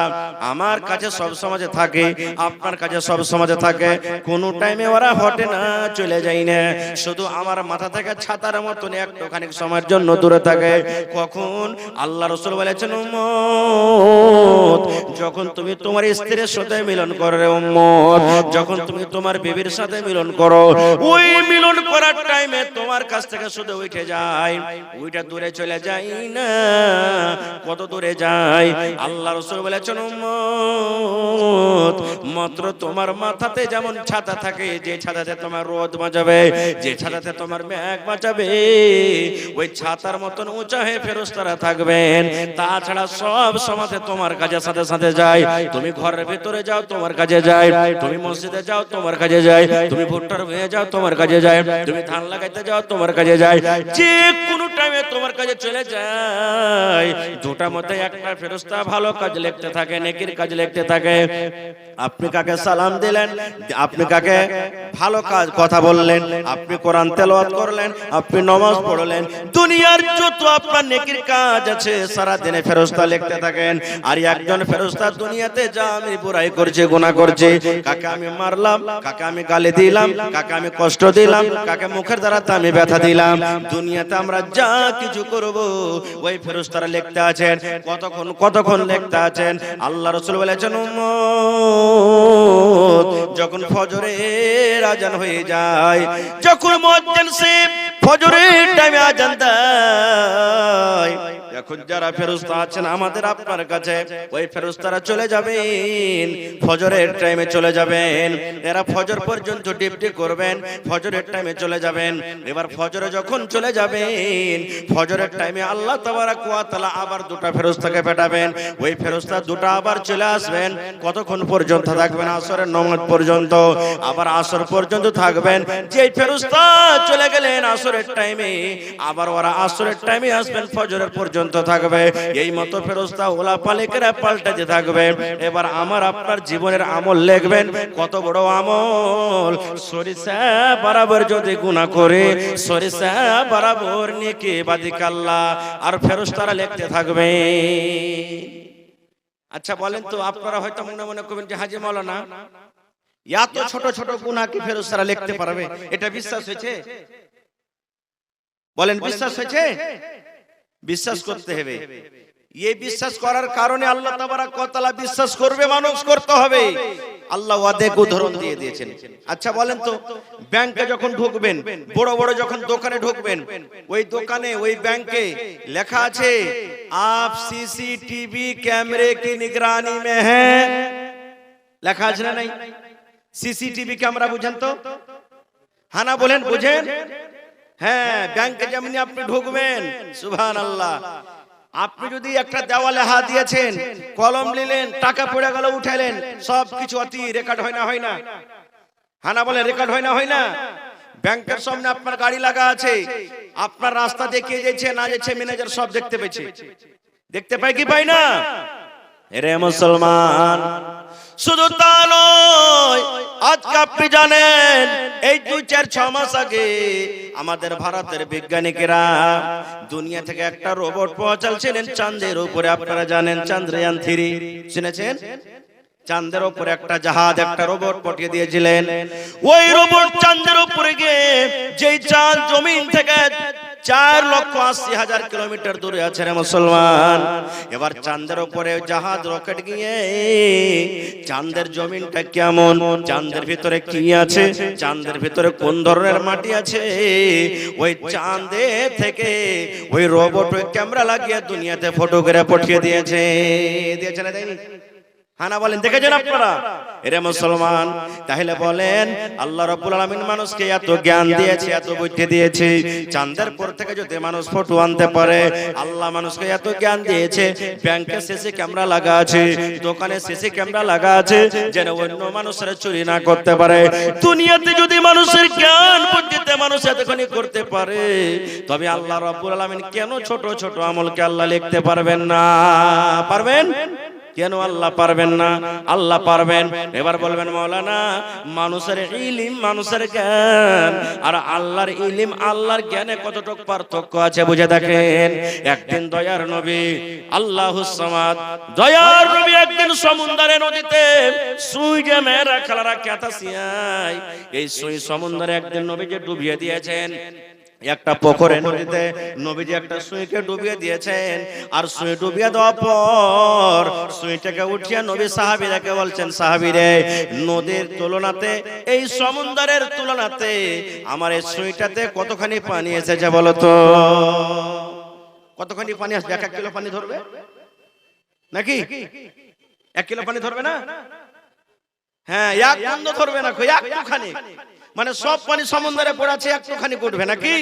আমার কাছে সব সময়তে থাকে, আপনার কাছে সব সময়তে থাকে। কোন টাইমে ওরা হটে না, চলে যায় না। শুধু আমার মাথা থেকে ছাতার মতন একটুখানি সময়ের জন্য দূরে থাকে। কখন? আল্লাহ রাসূল বলেছেন, উম্মত যখন তুমি তোমার স্ত্রীর সাথে মিলন করো রে উম্মত, যখন তুমি তোমার বিবির সাথে মিলন করো, ওই মিলন করার টাইমে তোমার কাছ থেকে শুধু উঠে যায়, ওইটা দূরে চলে যায় না। কত দূরে যায়? আল্লাহ রাসূল বলেছেন, উম্মত মাত্র তোমার মাথাতে যেমন ছাতা থাকে, যে ছাতাতে তোমার রোদ বাঁচাবে, যে ছাতাতে তোমার মেঘ বাঁচাবে, ওই ছাতার মতন উঁচা হয়ে ফেরেশতারা থাকবেন। তাছাড়া সব সমাজে তোমার কাছে সাথে সাথে যায়। তুমি ঘরের ভিতরে যাও, তোমার কাছে যায়। তুমি মসজিদে যাও, তোমার কাছে যায়। তুমি ভুট্টার হয়ে যাও, তোমার কাছে যায়। তুমি ধান লাগাইতে যাও, তোমার কাছে যায়। যে কোনো টাইমে তোমার কাছে চলে যায়। দুটার মধ্যে একটা ফেরেশতা ভালো কাজ লিখতে থাকে, নেকির কাজ লিখতে থাকে। আপনি কাকে সালাম দিলেন, আপনি কাকে ভালো কাজ কথা বললেন, আপনি কোরআন তেলাওয়াত করলেন, আপনি নামাজ পড়লেন, দুনিয়ার যত আপনার নেকির কাজ আছে সারা দিনে ফেরেশতা লিখতে থাকেন। আর একজন ফেরেশতা দুনিয়াতে যা আমি বুরাই করছে, গুনাহ করছে, কাকে আমি মারলাম, কাকে আমি গালি দিলাম, কাকে আমি কষ্ট দিলাম, কাকে মুখের দ্বারা আমি ব্যথা দিলাম, দুনিয়াতে আমরা যা কিছু করব ওই ফেরেশতারা লিখতে আছেন। কতক্ষণ লিখতে আছেন? আল্লাহ রাসূল বলেছেন, যখন ফজরের আজান হয়ে যায়, যখন মুয়াজ্জিন সাহেব ফজরের টাইমে আজান দেয়, এখন যারা ফেরেশতা আছেন আমাদের আপনার কাছে, ওই ফেরেশতারা চলে যাবেন, ফজরের টাইমে চলে যাবেন। এরা ফজর পর্যন্ত ডিউটি করবেন, ফজরের টাইমে চলে যাবেন। এবার ফজরে যখন চলে যাবেন, ফজরের টাইমে আল্লাহ তাবারক ওয়া তাআলা আবার দুটো ফেরেশতাকে পাঠাবেন। ওই ফেরেশতা দুটো আবার চলে আসবেন। কতক্ষণ পর্যন্ত থাকবেন? আসরের নামাজ পর্যন্ত। আবার আসর পর্যন্ত থাকবেন। যে ফেরেশতা চলে গেলেন আসরের টাইমে, আবার ওরা আসরের টাইমে আসবেন, ফজরের পর্যন্ত থাকবে। এই মতো ফেরেশতা ওলা পালিকেরা পাল্টাতে থাকবে। এবার আমার আপনার জীবনের আমল লিখবেন। কত বড় আমল! সরিষা বরাবর যদি গুনাহ করে, সরিষা বরাবর নেকি বাদিক আল্লাহ আর ফেরেশতারা লিখতে থাকবে। আচ্ছা বলেন তো, আপনারা হয়তো মনে মনে করবেন যে হাজী মাওলানা এত ছোট ছোট গুনাহ কি ফেরেশতারা লিখতে পারবে? এটা বিশ্বাস হয়েছে? বলেন বিশ্বাস হয়েছে? বিশ্বাস করতে হবে। এই বিশ্বাস করার কারণে আল্লাহ তাবারক ওয়া তাআলা বিশ্বাস করবে, মানুষ করতে হবে। আল্লাহ ওয়াদেক উদাহরণ দিয়ে দিয়েছেন। আচ্ছা বলেন তো, ব্যাংকে যখন ঢুকবেন, বড় বড় যখন দোকানে ঢুকবেন, ওই দোকানে ওই ব্যাংকে লেখা আছে আপ সিসিটিভি ক্যামেরে কি নিগরানি মে হ্যাঁ, লেখা আছে না নাই? সিসিটিভি ক্যামেরা বুঝেন তো? হ্যাঁ না বলেন, বুঝেন? হ্যাঁ, ব্যাংকে যেমনি আপনি ঢুকবেন, সুবহানাল্লাহ, আপনি যদি একটা দেওয়ালে হাত দিয়েছেন, কলম নিলেন, টাকা পড়ে গেল উঠাইলেন, সবকিছু অতি রেকর্ড হয় না, হয় না? হ্যাঁ না বলেন, রেকর্ড হয় না, হয় না? ব্যাংকের সামনে আপনার গাড়ি লাগা আছে, আপনার রাস্তা দেখিয়ে যাচ্ছে না যাচ্ছে, ম্যানেজার সব দেখতে পেয়েছে। দেখতে পাই কি পাই না? এরে মুসলমান, শুধু তা নয়, আজকে আপনি জানেন এই 2-4-6 মাস আগে আমাদের ভারতের বিজ্ঞানীরা দুনিয়া থেকে একটা রোবট পৌঁছালছিলেন চাঁদের উপরে। আপনারা জানেন চন্দ্রয়ান 3 শুনেছেন? চাঁদের উপরে একটা জাহাজ, একটা রোবট পাঠিয়ে দিয়েছিলেন। ওই রোবট চাঁদের উপরে গিয়ে যেই চাঁদ জমিন থেকে 4,80,000 কিলোমিটার দূরে আছে রে মুসলমান। এবার চাঁদের উপরে জাহাজ রকেট গিয়ে চাঁদের জমিনটা কেমন, চাঁদের ভিতরে কি আছে, চাঁদের ভিতরে কোন ধরনের মাটি আছে, ওই চাঁদে থেকে ওই রোবট ওই ক্যামেরা লাগিয়ে দুনিয়াতে ফটোগ্রাফ পাঠিয়ে দিয়েছে। দিয়েছে না দেয়নি? হানা বলেন, দেখেছেন আপনারা? এরে মুসলমান, তাহলে বলেন আল্লাহ রাব্বুল আলামিন মানুষকে এত জ্ঞান দিয়েছে, এত বুদ্ধি দিয়েছে, চাঁদের পর থেকে যদি মানুষ ফটো আনতে পারে, আল্লাহ মানুষকে এত জ্ঞান দিয়েছে, ব্যাংকে সিসি ক্যামেরা লাগা আছে, দোকানে সিসি ক্যামেরা লাগা আছে, যেন অন্য মানুষরা চুরি না করতে পারে। দুনিয়াতে যদি মানুষের জ্ঞান বুদ্ধিতে মানুষ এতখানি করতে পারে, তবে আল্লাহ রাব্বুল আলামিন কেন ছোট ছোট আমলকে আল্লাহ লিখতে পারবেন না? পারবেন? কেন আল্লাহ পারবেন না? আল্লাহ পারবেন। এবার বলবেন মাওলানা, মানুষের ইলম, মানুষের জ্ঞান আর আল্লাহর ইলম, আল্লাহর জ্ঞানে কতটুকু পার্থক্য আছে বুঝে দেখেন। একদিন দয়ার নবী আল্লাহুস সামাদ, দয়ার নবী একদিন সমুদ্রের নদীতে সুই যে মেরা খেলারা ক্যাতাসিয়াই, এই সুই সমুদ্রে একদিন নবীকে ডুবিয়ে দিয়েছেন। একটা পুকুরে নদীতে নবীজি একটা সুইকে ডুবিয়ে দিয়েছেন, আর সুই ডুবিয়ে দেওয়ার পর সুইটাকে উঠিয়ে নবী সাহাবীরাকে বলছেন, সাহাবীরে, নদীর তুলনাতে এই সমুদ্রের তুলনাতে আমার এই সুইটাতে কতখানি পানি এসেছে বলো তো? কতখানি পানি আসবে? 1 কিলো পানি ধরবে নাকি? 1 কিলো পানি ধরবে না? হ্যাঁ, এক বন্ধ ধরবে না, একটুখানি, মানে সব পানি সমুদ্রে পড়াছে, একটুখানি উঠবে নাকি?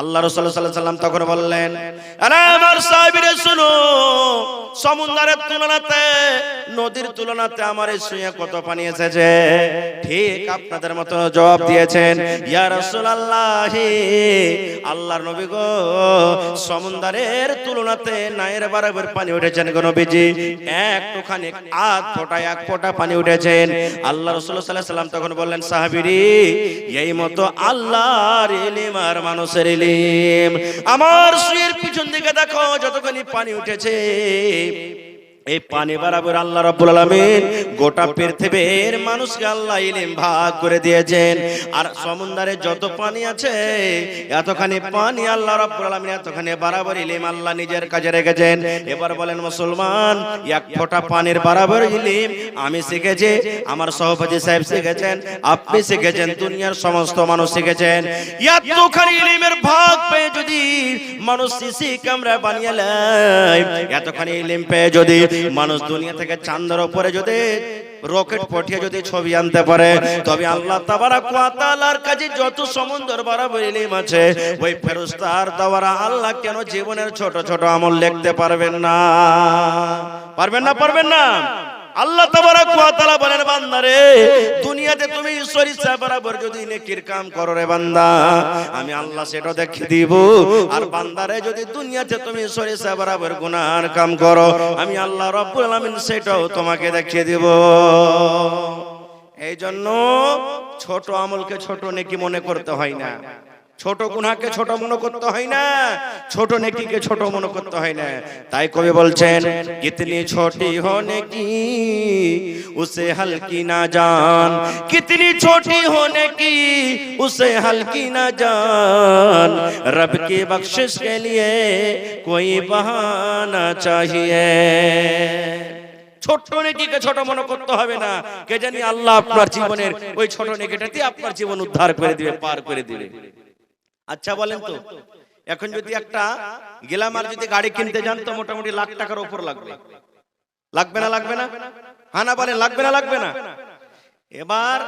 আল্লাহ রাসূল সাল্লাল্লাহু আলাইহি ওয়াসাল্লাম তখন বললেন, আরে আমার সাহাবীরা শুনো, সমুদ্রের তুলনাতে নদীর তুলনাতে আমার এই সুয়ে কত পানি এসেছে? ঠিক আপনাদের মতো জবাব দিয়েছেন, ইয়া রাসূলুল্লাহ, আল্লাহর নবী গো, সমুদ্রের তুলনাতে নায়ের বরাবর পানি উঠেছেন গো নবীজি, একটুখানি আধ ফোঁটা 1 ফোঁটা পানি উঠেছেন। আল্লাহ রাসূল সাল্লাল্লাহু আলাইহি ওয়াসাল্লাম তখন বললেন, সাহাবীরে, এই মতো আল্লাহর ইলম আর মানুষের ইলম। আমার সুয়ের পিছন দিকে দেখো যতখানি পানি উঠেছে, এই পানি বরাবর আল্লাহ রাব্বুল আলামিন গোটা পৃথিবীর মানুষকে আল্লাহ ইলম ভাগ করে দিয়েছেন। আর সমুদ্রে যত পানি আছে, এতখানি পানি আল্লাহ রাব্বুল আলামিন এতখানি বরাবর ইলম আল্লাহ নিজের কাছে রেখেছেন। এবার বলেন মুসলমান, 1 ফোঁটা পানির বরাবর ইলম আমি শিখেছি, আমার সভাপতি সাহেব শিখেছেন, আপনি শিখেছেন, দুনিয়ার সমস্ত মানুষ শিখেছেন। এতখানি ইলমের ভাগ পেয়ে যদি মানুষ সিসি ক্যামেরা বানিয়ে নেয়, এতখানি ইলম পেয়ে যদি মানুষ দুনিয়া থেকে চাঁদের উপরে যদি রকেট পাঠিয়ে যদি ছবি আনতে পারে, তবে আল্লাহ তাবারাক ওয়া তাআলার কাছে যত সমুদ্র বরাবর ইলম আছে, ওই ফেরেশতার দ্বারা আল্লাহ কেন জীবনের ছোট ছোট আমল লিখতে পারবেন না? পারবেন না? পারবেন না? আল্লাহ তাবারাক ওয়া তাআলা বলেন, বান্দারে, দুনিয়াতে তুমি সরিষা বরাবর যদি নেকির কাম করো রে বান্দা, আমি আল্লাহ সেটা দেখিয়ে দিব। আর বান্দারে, যদি দুনিয়াতে তুমি সরিষা বরাবর গুনার কাম করো, আমি আল্লাহ রাব্বুল আলামিন সেটাও তোমাকে দেখিয়ে দিব। এই জন্য ছোট আমলকে ছোট নেকি মনে করতে হয় না, ছোট গুনাহকে ছোট মনে করতে হয় না, ছোট নেকিকে ছোট মনে করতে হয় না। তাই কবি বলছেন, কিতনি ছোটি হো নেকি উসে হলকি না জান, কিতনি ছোটি হো নেকি উসে হলকি না জান, রব की बख्शिश के लिए कोई बहाना चाहिए। ছোট নেকিকে ছোট মনে করতে হবে না, কে জানি আল্লাহ আপনার জীবনের ওই ছোট নেকিটাতে আপনার জীবন উদ্ধার করে দিবে, পার করে দিবে। আচ্ছা বলেন তো, এখন যদি একটা গেলামার যদি গাড়ি কিনতে যান, তো মোটামুটি লাখ টাকার উপর লাগবে, লাগবে না? লাগবে না? হ্যাঁ না বলেন, লাগবে না? লাগবে না? এবার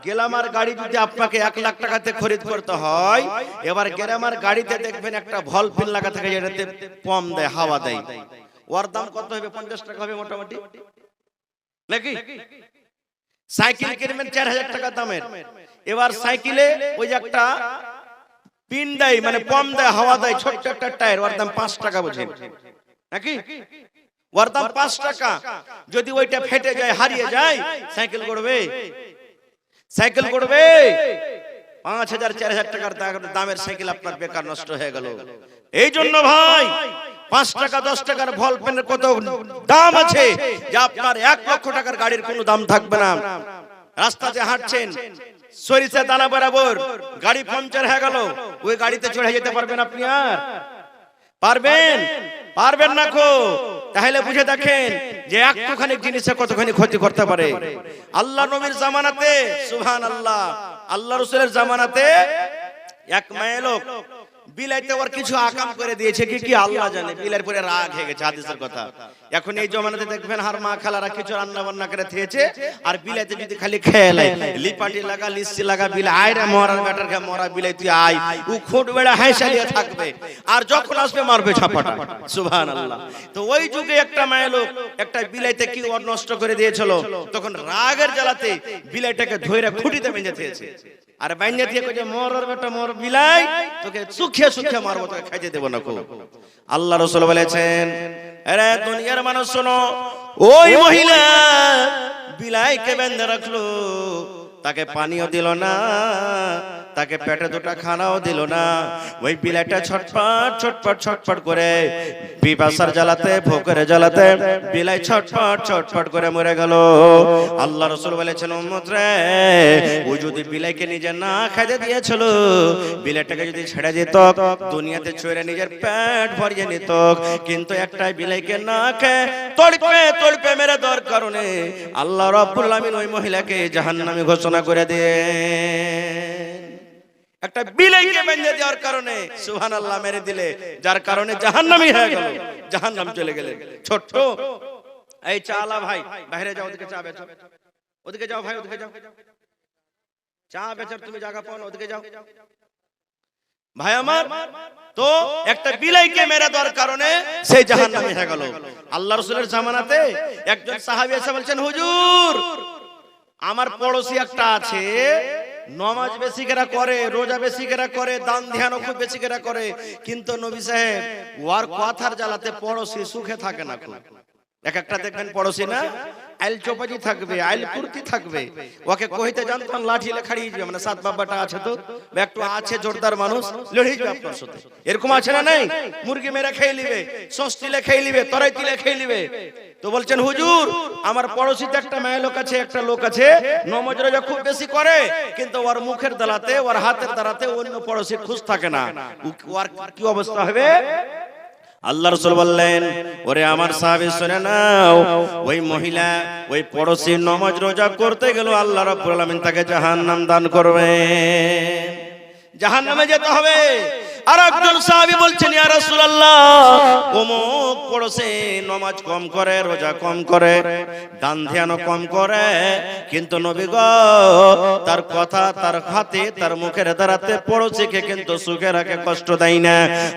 গেলামার গাড়ি যদি আপনাকে 1 লাখ টাকাতে খরিদ করতে হয়, এবার গেলামার গাড়িতে দেখবেন একটা ভল পিন লাগা থাকে, যেটাতে পম দেয়, হাওয়া দেয়, ওর দাম কত হবে? 50 টাকা হবে মোটামুটি নাকি? সাইকেল কিনবেন 4000 টাকা দামের, এবার সাইকেলে ওই একটা পিন দেয়, মানে পম দেয়, হাওয়া দেয়, ছোট্ট একটা টায়ার, ওর দাম 5 টাকা, বুঝেন নাকি? ওর দাম 5 টাকা। যদি ওইটা ফেটে যায়, হারিয়ে যায়, সাইকেল করবে? সাইকেল করবে? 5000 4000 টাকার দামের সাইকেল আপনার বেকার নষ্ট হয়ে গেল। এই জন্য ভাই, 5 টাকা 10 টাকার বল পেনের কত দাম আছে, যে আপনার 1 লক্ষ টাকার গাড়ির কোনো দাম থাকবে না। রাস্তাতে হাঁটছেন, সরিষা দানা বরাবর গাড়ি পাংচার হয়ে গেল, ওই গাড়িতে চড়ে যেতে পারবেন আপনি? আর পারবেন? পারবেন না কো। তাহলে বুঝে দেখেন যে একটুখানি জিনিসে কতখানি ক্ষতি করতে পারে। আল্লাহ নবীর জামানাতে, সুবহানাল্লাহ, আল্লাহ রাসূলের জামানাতে এক মেয়ে লোক বিলাইতে ওর কিছু আকাম করে দিয়েছে, কি আল্লাহ জানে, বিলার পরে রাগ হয়ে গেছে, হাদিসের কথা। এখন এই জমানাতে দেখবেন হার মা খালারা কিছু রান্না বান্না করে খেয়েছে, আর বিলাইতে যদি খালি খেয়ে লাই, লিপাটি লাগা, লিসি লাগা, বিলাই আইরে মরার ব্যাটার খা, মরা বিলাই তুই আই, ও খুঁট বেড়া হাইসালিয়ে থাকবে, আর যখন আসবে মারবে ছাপাটা। সুবহানাল্লাহ। তো ওই যুগে একটা মেয়ে লোক একটা বিলাইতে কি ওর নষ্ট করে দিয়েছিল, তখন রাগের জ্বালাতে বিলাইটাকে ধইরা খুঁটিতে বেঁধে দিয়েছে, আর বাইন্যা দিয়ে কইছে, মরার বেটা মর বিলাই, তোকে সুখে সুখে মারবো, তোকে খাইতে দেব না কো। আল্লাহ রাসূল বলেছেন, আরে দুনিয়ার মানুষ শোনো, ওই মহিলা বিলাইকে বেঁধে রাখলো, তাকে পানিও দিল না, তাকে পেটে দুটো খানাও দিল না। ওই বিলাইটা ছটফট ছটফট ছটফট করে পিপাসার জ্বালাতে ভোকের জ্বালাতে বিলাই ছটফট ছটফট করে মরে গেল। আল্লাহ রাসূল বলেছেন, উম্মত রে, ও যদি বিলাইকে নিজে না খাইতে দিয়েছিল, বিলাইটাকে যদি ছেড়ে দিত দুনিয়াতে চড়ে নিজের পেট ভরিয়ে নিত, কিন্তু একটা বিলাইকে না খেয়ে তড়পে তড়পে মেরে দেওয়ার কারণে আল্লাহ রাব্বুল আমিন ওই মহিলাকে জাহান্নামী ঘোষণা করে দিয়ে, একটা বিলাইকে বেঁধে দেওয়ার কারণে সুবহানাল্লাহ মেরে দিলে, যার কারণে জাহান্নামী হয়ে গেল, জাহান্নাম চলে গেলেন। ছোট্ট এই চালা ভাই, বাইরে যাও, ওদিকে চা বেচো, ওদিকে যাও ভাই, ওদিকে যাও, চা বেচার তুমি জায়গা পাও না, ওদিকে যাও ভাই আমার। তো একটা বিলাইকে মেরে দেওয়ার কারণে সেই জাহান্নামী হয়ে গেল। আল্লাহ রাসূলের জামানাতে একজন সাহাবী এসে বলছেন, হুজুর, আমার পড়োশি একটা আছে, নামাজ বেশি করে করে, রোজা বেশি করে করে, দান ধ্যানও খুব বেশি করে করে, কিন্তু নবী সাহেব ওর কথার জ্বালাতে পড়োশি সুখে থাকে না। খুব এক একটা দেখবেন পড়োশি না আইল চোপাজি থাকবে, আইল কুর্তি থাকবে, ওকে কইতে জানতাম লাঠি লেখাড়িয়ে যাবে, মানে সাত বাবাটা আছে তো একটু আছে জোরদার মানুষ, লড়িয়ে যাবে আপনার সাথে, এরকম আছে না? নাই, মুরগি মেরে খেয়ে নিবে, সস্তিলে খেয়ে নিবে, তরাই তিলে খেয়ে নিবে। তো বলছেন, হুজুর, আমার পড়োশিতে একটা মেয়ে লোক আছে, একটা লোক আছে, নামাজ রোজা খুব বেশি করে, কিন্তু ওর মুখের দ্বারাতে, ওর হাতের দ্বারাতে অন্য পড়োশির খোঁজ থাকে না, ওর কি অবস্থা হবে? আল্লাহ রাসূল বললেন, ওরে আমার সাহাবী শুনে নাও, ওই মহিলা ওই পড়োশির নামাজ রোজা করতে গেল, আল্লাহ রাব্বুল আলামিন তাকে জাহান্নাম দান করবেন, জাহান্নামে যেতে হবে। আর একজন সাহাবী বলছেন, ইয়া রাসূলুল্লাহ, অমুক পড়োশি নামাজ কম করে, রোজা কম করে, দান ধ্যানও কম করে, কিন্তু নবী গো, তার কথা, তার হাতে, তার মুখের দ্বারাতে পড়োশিকে কিন্তু সুখে রাখে, কষ্ট দেয় না।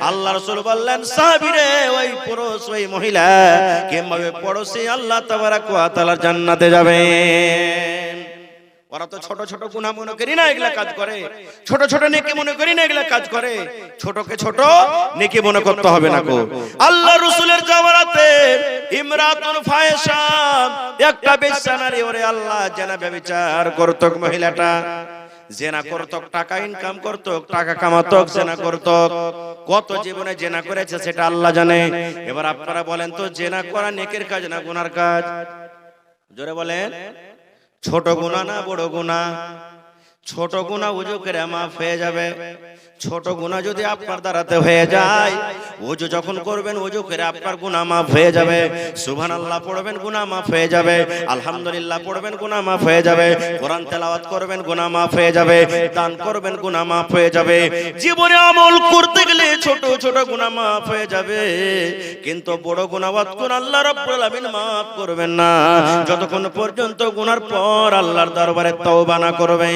আল্লাহ রাসূল বললেন, সাহাবী রে, ওই পুরুষ, ওই মহিলা কিভাবে পড়োশি আল্লাহ তাবারক ওয়া তাআলার জান্নাতে যাবে। ওরা তো ছোট ছোট গুনাহ মনে করি না এগুলা কাজ করে, ছোট ছোট নেকি মনে করি না এগুলা কাজ করে, ছোটকে ছোট নেকি মনে করতে হবে না গো। আল্লাহ রাসূলের জামানাতে ইমরাতুন ফায়সা, একটা বেশ্যা নারী, ওরে আল্লাহ, জেনা ব্যভিচার করত মহিলাটা, জেনা করত, টাকা ইনকাম করত, টাকা কামাতো, জেনা করত, কত জীবনে জেনা করেছে সেটা আল্লাহ জানে। এবার আপনারা বলেন তো, জেনা করা নেকির কাজ না গুনার কাজ? জোরে বলেন। ছোট গুনাহ না বড় গুনাহ? ছোট গুনাহ ওযু করে মাফ হয়ে যাবে। ছোট গুনাহ যদি আপনার দ্বারাতে হয়ে যায়, ওযু যখন করবেন, ওযু করে আপনার গুনাহ মাফ হয়ে যাবে। সুবহানাল্লাহ পড়বেন, গুনাহ মাফ হয়ে যাবে। আলহামদুলিল্লাহ পড়বেন, গুনাহ মাফ হয়ে যাবে। কোরআন তেলাওয়াত করবেন, গুনাহ মাফ হয়ে যাবে। দান করবেন, গুনাহ মাফ হয়ে যাবে। জীবনে আমল করতে গেলে ছোট ছোট গুনাহ মাফ হয়ে যাবে, কিন্তু বড় গুনাহ কোন আল্লাহ রাব্বুল আলামিন মাফ করবেন না, যতক্ষণ পর্যন্ত গুনার পর আল্লাহর দরবারে তওবা না করবে।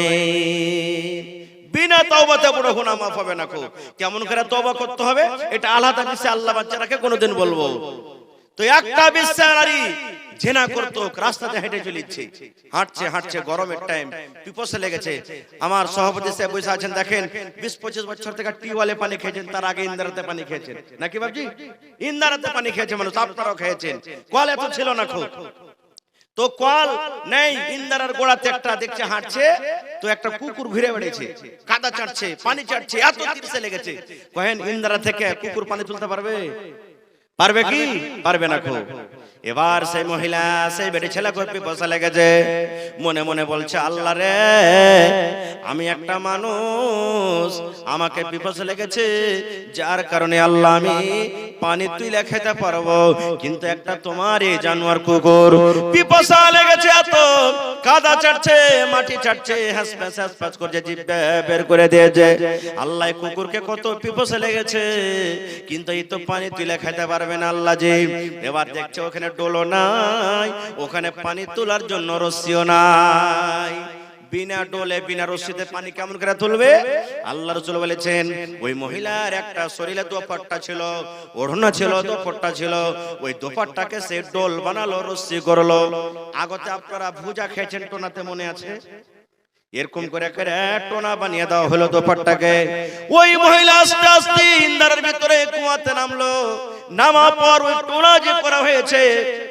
বিনা তওবাতে বড় গুনাহ মাফ হবে না। কেমন করে তওবা করতে হবে এটা আলাদা বিষয়, আল্লাহ বাচ্চারাকে কোনোদিন বলবো। তো একটা বেশ্যা নারী জেনা করতো, রাস্তাতে হেঁটে চলেছে, হাঁটছে হাঁটছে, গরমের টাইম, পিপাসা লেগেছে। আমার সভাপতি সাহেব বসে আছেন, দেখেন 20-25 বছর থেকে টিউবওয়েলে পানি খেয়েছেন, তার আগে ইন্দারাতে পানি খেয়েছেন নাকি বাবজি? ইন্দারাতে পানি খেয়েছে মানুষ, আপনারাও খেয়েছেন। কল এত ছিল না খুব, তো কল নেই, ইন্দারার গোড়াতে একটা দেখছে হাঁটছে, তো একটা কুকুর ঘুরে বেড়েছে, কাদা চাটছে, পানি চাটছে, এত তিরসে লেগেছে। কহেন ইন্দারা থেকে কুকুর পানি তুলতে পারবে? পারবে কি? পারবে না। খুব এবার সেই মহিলা, সেই বেটি ছেলে কপি বসা লেগেছে, মনে মনে বলছে, আল্লাহ রে, আমি একটা মানুষ, আমাকে পিপাসা লেগেছে, যার কারণে আল্লাহ আমি পানি তুলে খেতে পারবো, কিন্তু একটা তোমার এই জানোয়ার কুকুর পিপাসা লেগেছে, এত কাদা চাটছে, মাটি চাটছে, হাসপাস হাসপাস করছে, জিভ বের করে দিয়েছে। আল্লাহ কুকুরকে কত পিপাসা লেগেছে, কিন্তু এই তো পানি তুলে খেতে পারবে না আল্লাহ জি। এবার দেখছে ওখানে ডোলো নাই, ওখানে পানি তোলার জন্য রস্সিও নাই। বিনা ডোলে বিনা রশিতে পানি কেমন করে তুলবে? আল্লাহ রাসূল বলেছেন, ওই মহিলার একটা শরীরে দোপাট্টা ছিল, ওড়না ছিল, দোপাট্টা ছিল, ওই দোপাট্টাকে সে ডোল বানালো, রশি করলো। আগতে আপনারা ভুজা খেয়েছেন টোনাতে, মনে আছে? এরকম করে করে টোনা বানিয়ে দেওয়া হলো দোপাট্টাকে। ওই মহিলা আস্তে আস্তে ইন্দারের ভিতরে কুয়াতে নামলো, নামার পর ওই টোনা যে করা হয়েছে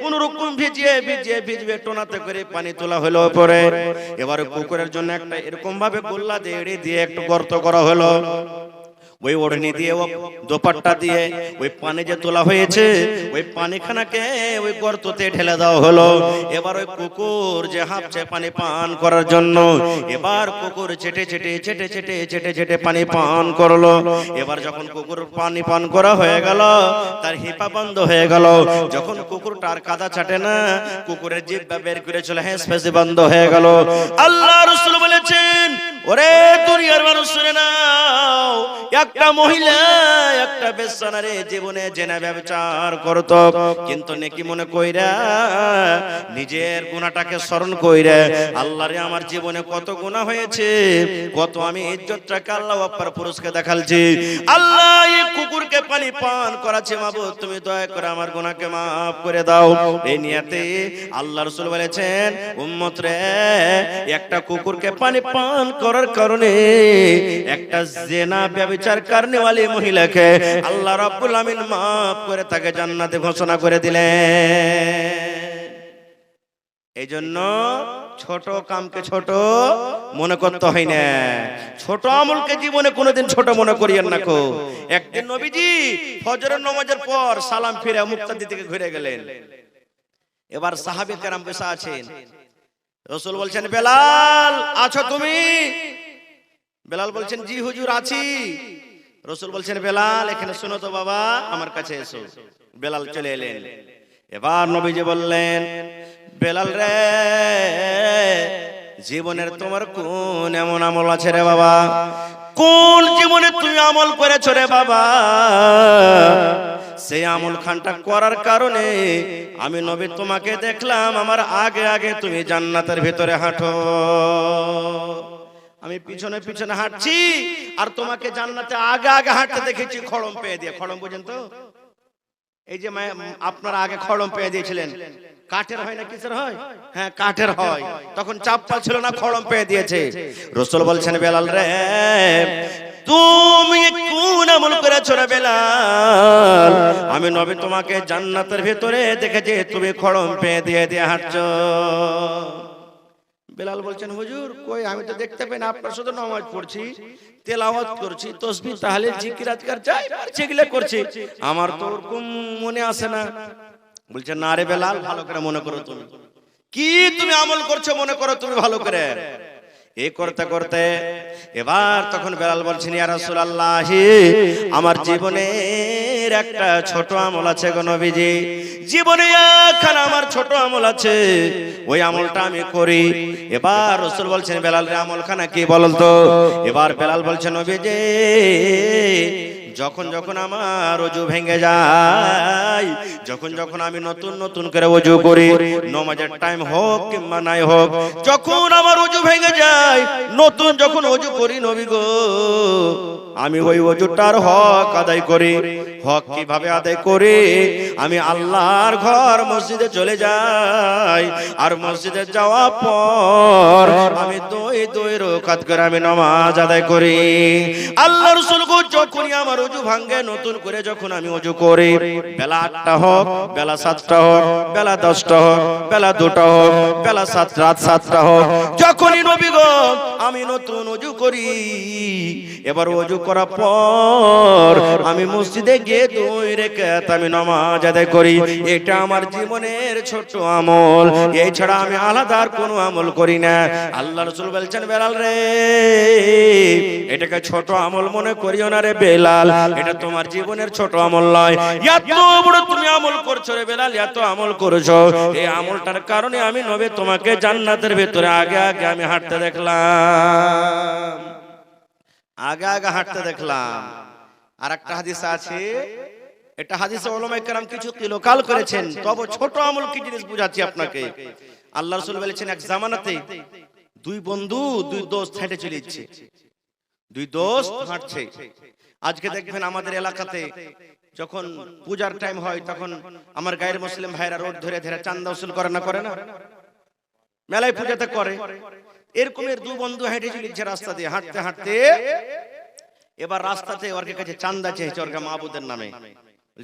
কোন রকম ভিজিয়ে ভিজিয়ে ভিজিয়ে টোনাতে করে পানি তোলা হলো উপরে। এবারে পুকুরের জন্য একটা এরকম ভাবে গোল্লা দিয়ে একটু গর্ত করা হলো। ওই ওড়নি দিয়ে দোপাট্টা দিয়ে ওই পানি যে তোলা হয়েছে ওই পানিখানাকে ওই গর্ততে ঢেলে দেওয়া হলো। এবার ওই কুকুর যে হাঁপছে পানি পান করার জন্য, এবার কুকুর চেটে চেটে চেটে চেটে চেটে চেটে পানি পান করলো। এবার যখন কুকুর পানি পান করা হয়ে গেল, তার হিপা বন্ধ হয়ে গেল। যখন কুকুরটা আর কাদা চাটে না, কুকুরের জিহ্বা বের করে চলে হেঁসফেঁসে বন্ধ হয়ে গেল। আল্লাহ রাসূল বলেছেন, ওরে দুনিয়ার মানুষ শুনে নাও, একটা মহিলা একটা বেশ্যানারে জীবনে জেনা ব্যভিচার করত, কিন্তু নেকি মনে কইরা নিজের গুনাহটাকে স্মরণ কইরা, আল্লাহ রে আমার জীবনে কত গুনাহ হয়েছে, কত আমি ইজ্জতটাকে আল্লাহ আপার পুরুষকে দেখালছি, আল্লাহ এই কুকুরকে পানি পান করাছে, মাবুদ তুমি দয়া করে আমার গুনাহকে maaf করে দাও। এই নিয়তে আল্লাহ রাসূল বলেছেন, উম্মত রে একটা কুকুরকে পানি পান করার কারণে একটা জিনা ব্যভিচার করনেওয়ালি মহিলাকে আল্লাহ রাব্বুল আমিন maaf করে তাকে জান্নাতে ঘোষণা করে দিলেন। এই জন্য ছোট কামকে ছোট মনে করতে হয় না, ছোট আমলকে জীবনে কোনোদিন ছোট মনে করিয়েন না কো। একদিন নবীজি ফজরের নামাজের পর সালাম ফিরে মুক্তাদি থেকে ঘুরে গেলেন। এবার সাহাবী কেরাম বসে আছেন। রাসূল বলছেন, বেলাল আছো তুমি? বেলাল বলছেন, জি হুজুর আছি। রাসূল বলছেন, বেলাল এখানে শোনো তো বাবা, আমার কাছে এসো। বেলাল চলে এলেন। এবার নবীজি বললেন, বেলাল রে জীবনের তোমার কোন এমন আমল আছে রে বাবা, কোন জীবনে তুমি আমল করেছো রে বাবা, সেই আমল খানটা করার কারণে আমি নবী তোমাকে দেখলাম আমার আগে আগে তুমি জান্নাতের ভিতরে হাঁটো, আমি পিছনে পিছনে হাঁটছি আর তোমাকে জান্নাতে আগে আগে হাঁটতে দেখেছি খড়ম পেয়ে দিয়ে। খড়ম বুঝেন তো? এই যে আপনারা আগে খড়ম পেয়ে দিয়েছিলেন, কাঠের হয় না কিসের হয়? হ্যাঁ কাঠের হয়। তখন চাপ্পা ছিল না, খড়ম পেয়ে দিয়েছে। রাসূল বলছেন, বেলাল রে তুমি কোন আমল করেছো রে বেলাল, আমি নবী তোমাকে জান্নাতের ভিতরে দেখেছি তুমি খড়ম পেয়ে দিয়ে দিয়ে হাঁটছো। বেলাল বলছেন, হুজুর কই, আমি তো দেখতে পাই না, আপনার শুধু নামাজ পড়ছি, তেলাওয়াত করছি, তাসবিহ তাহলিল জিকির আজকার যাই সেগুলো করছি, আমার তো ওরকম মনে আসে না। বলছেন, না রে বেলাল ভালো করে মনে করো, তুমি কি তুমি আমল করছো মনে করো তুমি ভালো করে। এই করতে করতে এবার তখন বেলাল বলছেন, ইয়া রাসূলুল্লাহ আমার জীবনের একটা ছোট আমল আছে গো নবীজি, জীবনে একখানা আমার ছোট আমল আছে, ওই আমলটা আমি করি। এবার রাসূল বলছেন, বেলাল রে আমলখানা কি বলেন তো? এবার বেলাল বলছেন, নবীজি যখন যখন আমার ওযু ভেঙে যায়, যখন যখন আমি নতুন নতুন করে ওযু করি, নামাজের টাইম হোক কিংবা নাই হোক, যখন আমার ওযু ভেঙে যায়, নতুন যখন ওযু করি নবী গো, আমি ওই ওযুটার হক আদায় করি। হক কিভাবে আদায় করি? আমি আল্লাহর ঘর মসজিদে চলে যাই, আর মসজিদে যাওয়ার পর আমি দুই রাকাত করে আমি নামাজ আদায় করি। আল্লাহর রাসূল গো যখনই আমার ওযু ভাঙে, নতুন করে যখন আমি ওযু করি, বেলা 8টা হোক, বেলা 7টা হোক, বেলা 10টা হোক, বেলা 2টা হোক, বেলা রাত 7টা হোক, যখনই নবী গো আমি নতুন ওযু করি, এবার ওযু করার পর আমি মসজিদে গিয়ে 2 রাকাত আমি নামাজ আদায় করি। এটা আমার জীবনের ছোট আমল, এই ছাড়া আমি আলাদা আর কোনো আমল করি না। আল্লাহর রাসূল বলছেন, বেলাল রে এটাকে ছোট আমল মনে করিও না রে বেলাল, এটা তোমার জীবনের ছোট আমল নয়, এত বড় তুমি আমল করছো রে বেলাল, এত আমল করেছো, এই আমলটার কারণে আমি নবী তোমাকে জান্নাতের ভিতরে আগে আগে আমি হাঁটতে দেখলাম, আগে আগে হাঁটতে দেখলাম। আর একটা হাদিস আছে, এটা হাদিসে উলামায়ে কেরাম কিছু কিলোকাল করেছেন, তবে ছোট আমল কি জিনিস বুঝাচ্ছি আপনাকে। আল্লাহর রাসূল বলেছেন, এক জামানাতে দুই বন্ধু দুই দোস্ত হেঁটে চলেছে, দুই দোস্ত হাঁটছে। আজকে দেখবেন আমাদের এলাকাতে যখন পূজার টাইম হয়, তখন আমার গায়ের মুসলিম ভাইরা রোড ধরে ধরে চাঁদা উসুল করে না, করে না? মেলায় পূজাতে করে। এরকমের দুই বন্ধু হেঁটে চলেছে রাস্তা দিয়ে, হাঁটতে হাঁটতে এবার রাস্তাতে ওর কাছে চাঁদা চেয়েছে ওর মাবুদের নামে,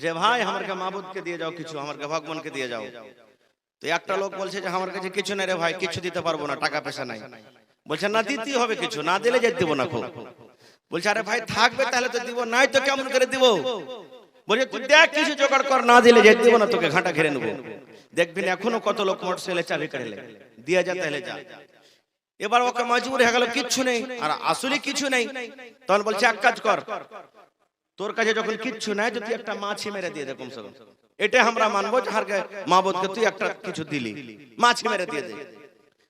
যে ভাই আমাকে মাবুদকে দিয়ে যাও কিছু, আমাকে ভগবানকে দিয়ে যাও। তো একটা লোক বলছে যে আমার কাছে কিছু নাই রে ভাই, কিছু দিতে পারবো না, টাকা পয়সা নাই। বলছে না, দিতেই হবে কিছু, না দিলে যেতে দেবো না। বলছে আরে ভাই থাকবে তাহলে তো দিব, নাই তো কেমন করে দিব? বলছে তুই দেখ কিছু জোগাড় কর, না দিলে যেতে দেবো না, তোকে ঘাটা ঘিরে নেবো। দেখবেন এখনো কত লোক মোটরসাইকেলে চাবি কেড়ে দিয়ে যা, তাহলে যা। এবার ওকে মজবুর হয়ে গেল, কিচ্ছু নেই, আর আসলে কিছু নেই। তখন বলছে এক কাজ কর, তোর কাছে যখন কিচ্ছু নাই, তুই একটা মাছি মেরে দিয়ে দে কমসে কম। এটা আমরা মানবো যে হারকে মাবুদকে তুই একটা কিছু দিলি, মাছি মেরে দিয়ে দে।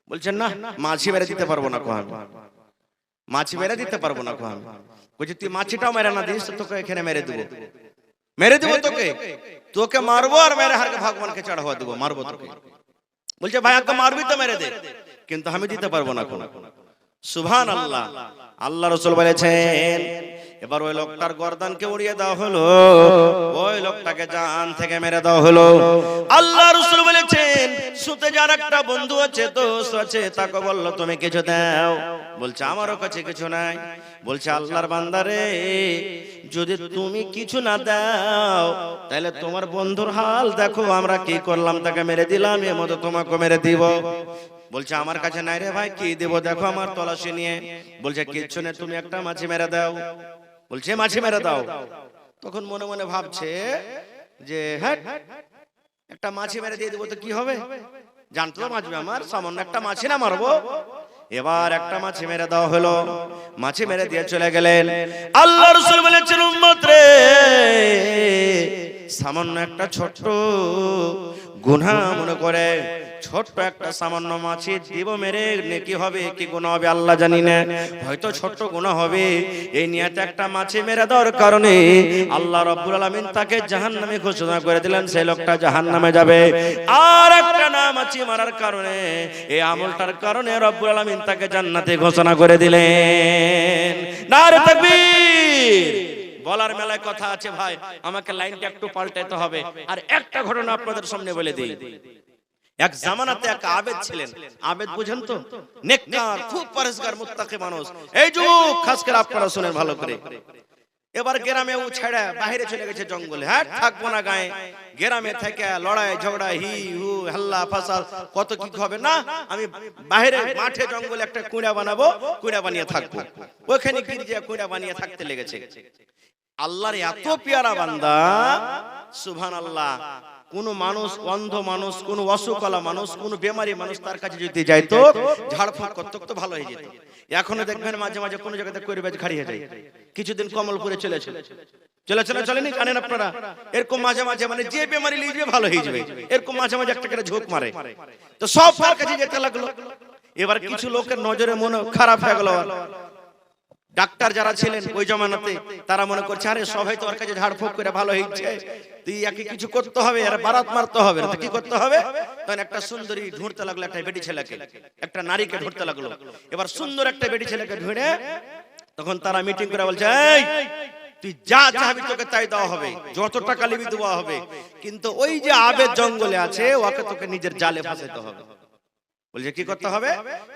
বলছেন না, মাছি মেরে দিতে পারবো না, কো আমি মাছি মেরে দিতে পারবো না, কো আমি। বলছে তুই মাছিটাও মেরে না দিস, তোকে এখানে মেরে দেবো, মেরে দেবো তোকে, তোকে মারবো আর মেরে হারকে ভগবানকে চড়াওয়া দেবো, মারবো তোকে। বলছে ভাই আগে মারবি তো মেরে দে, কিন্তু আমি দিতে পারবো না কোনো। সুবহানাল্লাহ। আল্লাহ রাসূল বলেছেন এবার ওই লোকটার গর্দানকে উড়িয়ে দেওয়া হলো, ওই লোকটাকে জান থেকে মেরে দেওয়া হলো। আল্লাহ রাসূল বলেছেন সুতে যার একটা বন্ধু আছে, দোস্ত আছে, তাকে বললো তুমি কিছু দাও। বলছে আমারও কাছে কিছু নাই। বলছে আল্লাহর বান্দারে, যদি তুমি কিছু না দাও তাহলে তোমার বন্ধুর হাল দেখো, আমরা কি করলাম, তাকে মেরে দিলাম, এর মতো তোমাকে মেরে দিব। বলছে আমার কাছে নাই রে ভাই, কি দেব, দেখো আমার তলাশি নিয়ে। বলছে কিচ্ছু নেই, তুমি একটা মাছি মেরে দাও। বলছে মাছি মেরে দাও। তখন মনে মনে ভাবছে যে হ্যাঁ, একটা মাছি মেরে দিয়ে দেবো তো কি হবে, জানতো মাছবে আমার, সামান্য একটা মাছি না মারবো। এবার একটা মাছি মেরে দেওয়া হলো, মাছি মেরে দিয়ে চলে গেলেন। আল্লাহ রাসূল বলেছেন উম্মত রে, সামান্য একটা ছোট্ট গুনাহ মনে করে, ছোট্ট একটা সামান্য মাছি দিব মেরে নেকি হবে কি গুনাহ হবে আল্লাহ জানি না, হয়তো ছোট্ট গুনাহ হবে। এই নিয়তে একটা মাছি মেরে দেওয়ার কারণে আল্লাহ রাব্বুল আলামিন তাকে জাহান্নামে ঘোষণা করে দিলেন, সেই লোকটা জাহান্নামে যাবে। আর একটা না মাছি মারার কারণে, এই আমলটার কারণে রাব্বুল আলামিন তাকে জান্নাতে ঘোষণা করে দিলেন। নারে তাকবীর। বলার মেলায় কথা আছে ভাই, আমাকে লাইনটা একটু পাল্টাতে হবে। আর একটা ঘটনা আপনাদের সামনে বলে দিই। এক জামানাতে এক আবেদ ছিলেন। আবেদ বুঝেন তো? নেককার, খুব পরেশগার, মুত্তাকি মানুষ। এই যুগ খাস করে আপনারা শুনেন ভালো করে। এবার গ্রামে ও ছেড়ে বাইরে চলে গেছে জঙ্গলে। হ্যাঁ, থাকবো না গায়ে, গ্রামে থেকে লড়াই ঝগড়া হি হু হাল্লা ফাসাদ কত কি হবে না, আমি বাইরে মাঠে জঙ্গলে একটা কুঁড়া বানাবো, কুঁড়া বানিয়ে থাকবো। ওখানে গির্জে কুঁড়া বানিয়ে থাকতে লেগেছে। আল্লাহর এত পেয়ারা বান্দা, সুবহানাল্লাহ। কোন মানুষ, অন্ধ মানুষ, কোন অসুখওয়ালা মানুষ, কোন বেমারি মানুষ তার কাছে যদি যাইতো, ঝাড়ফুঁক করতো তো ভালো হয়ে যেত। এখনো দেখবেন মাঝে মাঝে কোন জায়গাতে করিবাজ খাড়িয়ে যায়। কিছুদিন কমলপুরে চলেনি জানেন আপনারা? এরকম মাঝে মাঝে মানে যে বেমারি লিখবে ভালো হয়ে যাবে, এরকম মাঝে মাঝে একটা করে ঝোঁক মারে। তো সব তার কাছে যেতে লাগলো। এবার কিছু লোকের নজরে মনে খারাপ হয়ে গেল। ডাক্তার যারা ছিলেন ওই জমানাতে, তারা মনে করছে আরে সবাই তো ওর কাছে ঝাড়ফুঁক করে ভালো হয়েছে, তুই একে কিছু করতে হবে, আর বারাত মারতে হবে। তো কি করতে হবে? তখন একটা সুন্দরী ঢুঁড়তে লাগলো, একটা বেটি ছেলেকে, একটা নারীকে ঢুঁড়তে লাগলো। এবার সুন্দর একটা বেটি ছেলেকে ঢুঁড়ে তখন তারা মিটিং করে বলছে, এই তুই যা চাবি তোকে তাই দেওয়া হবে, যত টাকা নিবি দেওয়া হবে, কিন্তু ওই যে আবেদ জঙ্গলে আছে ওকে তোকে নিজের জালে ফাঁসাতে হবে। বলছে কি করতে হবে?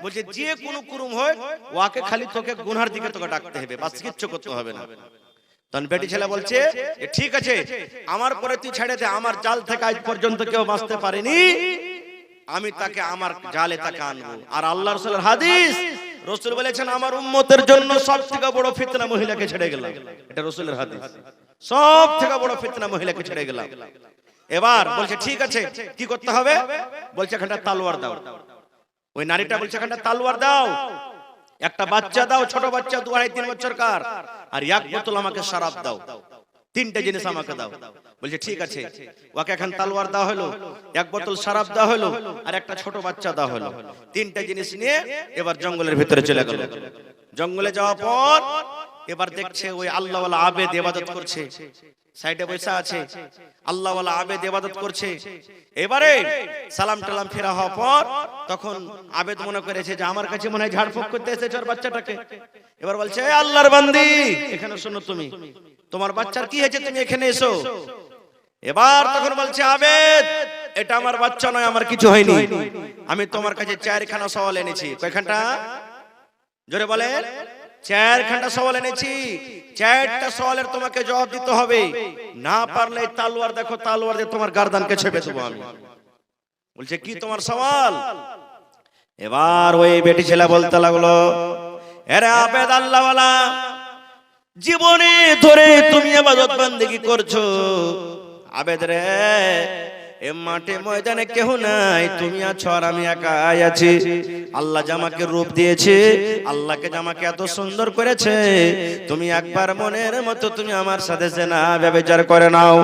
বলছে যে কোনো কুরুম হয় ওকে খালি তোকে গুনহার দিকে তোকে ডাকতে হবে, বাস কিচ্ছু করতে হবে না। তখন বেটি ছেলে বলছে ঠিক আছে, আমার পরে তুই ছেড়ে দে, আমার জাল থেকে আজ পর্যন্ত কেউ বাঁচতে পারেনি, আমি তাকে আমার জালে তাকে আনবো। আর আল্লাহ রাসূলের হাদিস, রাসূল বলেছেন আমার উম্মতের জন্য সবথেকে বড় ফিতনা মহিলাকে ছেড়ে গেলাম। এটা রাসূলের হাদিস, সবথেকে বড় ফিতনা মহিলাকে ছেড়ে গেলাম। এবার বলছে ঠিক আছে, কি করতে হবে? বলছে এখানটা তলোয়ার দাও। ওই নারীটা বলছে এখানটা তলোয়ার দাও, একটা বাচ্চা দাও, ছোট বাচ্চা 2-3 বছরকার, আর এক বোতল আমাকে শরাব দাও, তিনটে জিনিস আমাকে দাও। বলছে ঠিক আছে, ওকে এখন তলোয়ার দেওয়া হলো, এক বোতল শরাব দেওয়া হলো, আর একটা ছোট বাচ্চা দেওয়া হলো। তিনটে জিনিস নিয়ে এবার জঙ্গলের ভিতরে চলে গেল। জঙ্গলে যাওয়ার পর এবার দেখছে ওই আল্লাহওয়ালা আবেদ ইবাদত করছে, সাইডে বসে আছে, আল্লাহওয়ালা আবেদ ইবাদত করছে। এবারে সালাম টালাম ফেরা হওয়ার পর তখন আবেদ মনে করেছে যে আমার কাছে মনে হয় ঝাড়ফুঁক করতে এসেছে ওর বাচ্চাটাকে। এবার বলছে এই আল্লাহর বান্দি, এখানে শোনো, তুমি তোমার বাচ্চার কি হয়েছে, তুমি এখানে এসো। এবার তখন বলছে আবেদ, এটা আমার বাচ্চা নয়, আমার কিছু হয়নি, আমি তোমার কাছে 4খানা সওয়াল এনেছি। কয়খানটা? জোরে বলেন। 4খানা সওয়াল এনেছি, 4টা সওয়ালের তোমাকে জবাব দিতে হবে, না পারলে তলোয়ার দেখো, তলোয়ার দিয়ে তোমার গর্দানকে ছেপে দেবো আমি। বলছে কি তোমার সওয়াল? এবার ওই বেটি ছেলে বলতে লাগলো, আরে আবেদ আল্লাহওয়ালা, জীবনে ধরে তুমি ইবাদত বান্দেগি করছো, আবেদ রে এ মাঠে ময়দানে কেউ নাই, তুমি আছো আর আমি একাই আছি। আল্লাহ জামাকে রূপ দিয়েছে, আল্লাহকে জামাকে এত সুন্দর করেছে, তুমি একবার মনের মতো তুমি আমার সাথে জিনা ব্যভিচার করে নাও,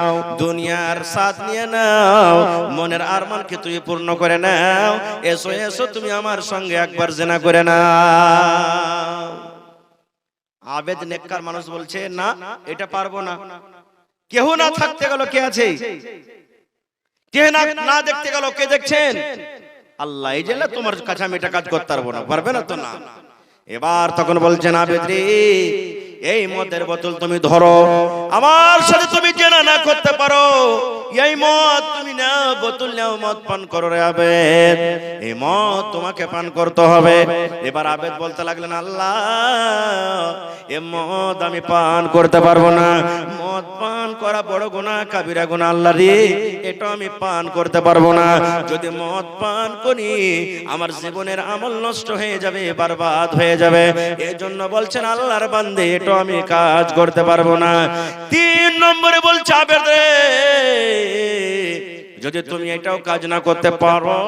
দুনিয়ার সাথ নিয়ে নাও, মনের আরমানকে তুমি পূর্ণ করে নাও, এসো এসো তুমি আমার সঙ্গে একবার জিনা করে নাও। আবেদ নেককার মানুষ বলছে না, এটা পারবো না। কেউ না থাকতে গেল কে আছে? কে না দেখতে গেল কে দেখছেন? আল্লাহ। এই জন্য তোমার কাছে আমি এটা কাজ করতে পারবো না। পারবে না তো? না। এবার তখন বলছেন আবেদ রে, এই মদের বোতল তুমি ধরো, আমার সাথে তুমি জেনা না করতে পারো, এই মদ তুমি নাও, বোতল নাও, মদ পান করো রে আবেদ, এই মদ তোমাকে পান করতে হবে। এবার আবেদ বলতে লাগলেন, আল্লাহ এ মদ আমি পান করতে পারবো না, মদ পান করা বড় গুনাহ, কাবিরা গুনাহ আল্লাহ রে, এটা আমি পান করতে পারবো না। যদি মদ পান করি আমার জীবনের আমল নষ্ট হয়ে যাবে, বরবাদ হয়ে যাবে। এজন্য বলছেন আল্লাহর বান্দে, এটা আমি কাজ করতে পারবো না। 3 নম্বরে বলছে আবেদ রে, যদি তুমি এটাও কাজ না করতে পারো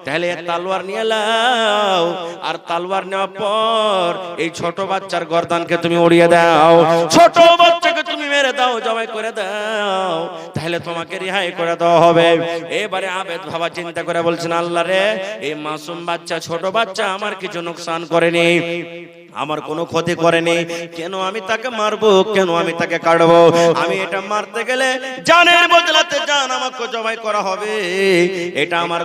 তাহলে তালোয়ার নিয়ে লাও, আর তালোয়ার নেওয়ার পর এই ছোট বাচ্চার গর্দানকে তুমি উড়িয়ে দাও, ছোট বাচ্চাকে তুমি মেরে দাও, জবাই করে দাও, তাহলে তোমাকে রিহাই করে দেওয়া হবে। এবারে আবেদ বাবা চিন্তা করে বলছেন, আল্লাহ রে, এই মাসুম বাচ্চা, ছোট বাচ্চা আমার কিছু নুকসান করেনি, আমার কোনো ক্ষতি করেনি, কেন আমি তাকে মারবো, কেন আমি তাকে কাটবো? আমি এটা মারতে গেলে জানের বদলাতে জান আমাকে জবাই করা হবে, এটা আমার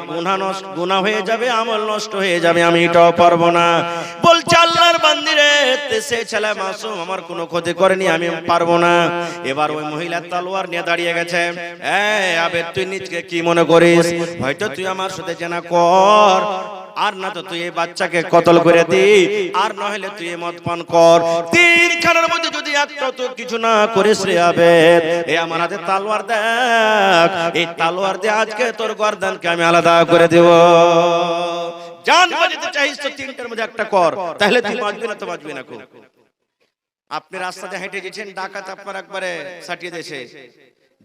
গুনাহ হয়ে যাবে, আমল নষ্ট হয়ে যাবে, আমি এটাও পারবো না। বলছে আল্লাহর বান্দিরে, সে ছেলে মাসুম, আমার কোনো ক্ষতি করেনি, আমি পারবো না। এবার ওই মহিলা তলোয়ার নিয়ে দাঁড়িয়ে গেছে। এই আবেদ, তুই নিজকে কি মনে করিস? হয়তো তুই আমার সাথে জেনা কর, আর না তো তুই এই বাচ্চাকে কতল করে দি, আর না হলে তুই মদ পান কর। 3 খানের মধ্যে যদি একটা তো কিছু না করিস রে আবেদ, এই আমার হাতে তলোয়ার দেখ, এই তলোয়ার দিয়ে আজকে তোর গর্দানকে আমি আলাদা করে দেব। জান বাঁচাতে চাইস তো 3টার মধ্যে একটা কর, তাহলে তুই বাঁচবি না তো বাঁচবি না। আপনি রাস্তাতে হেঁটে গেছেন, ডাকাত আপনার একবারে সাটিয়ে দিয়েছে,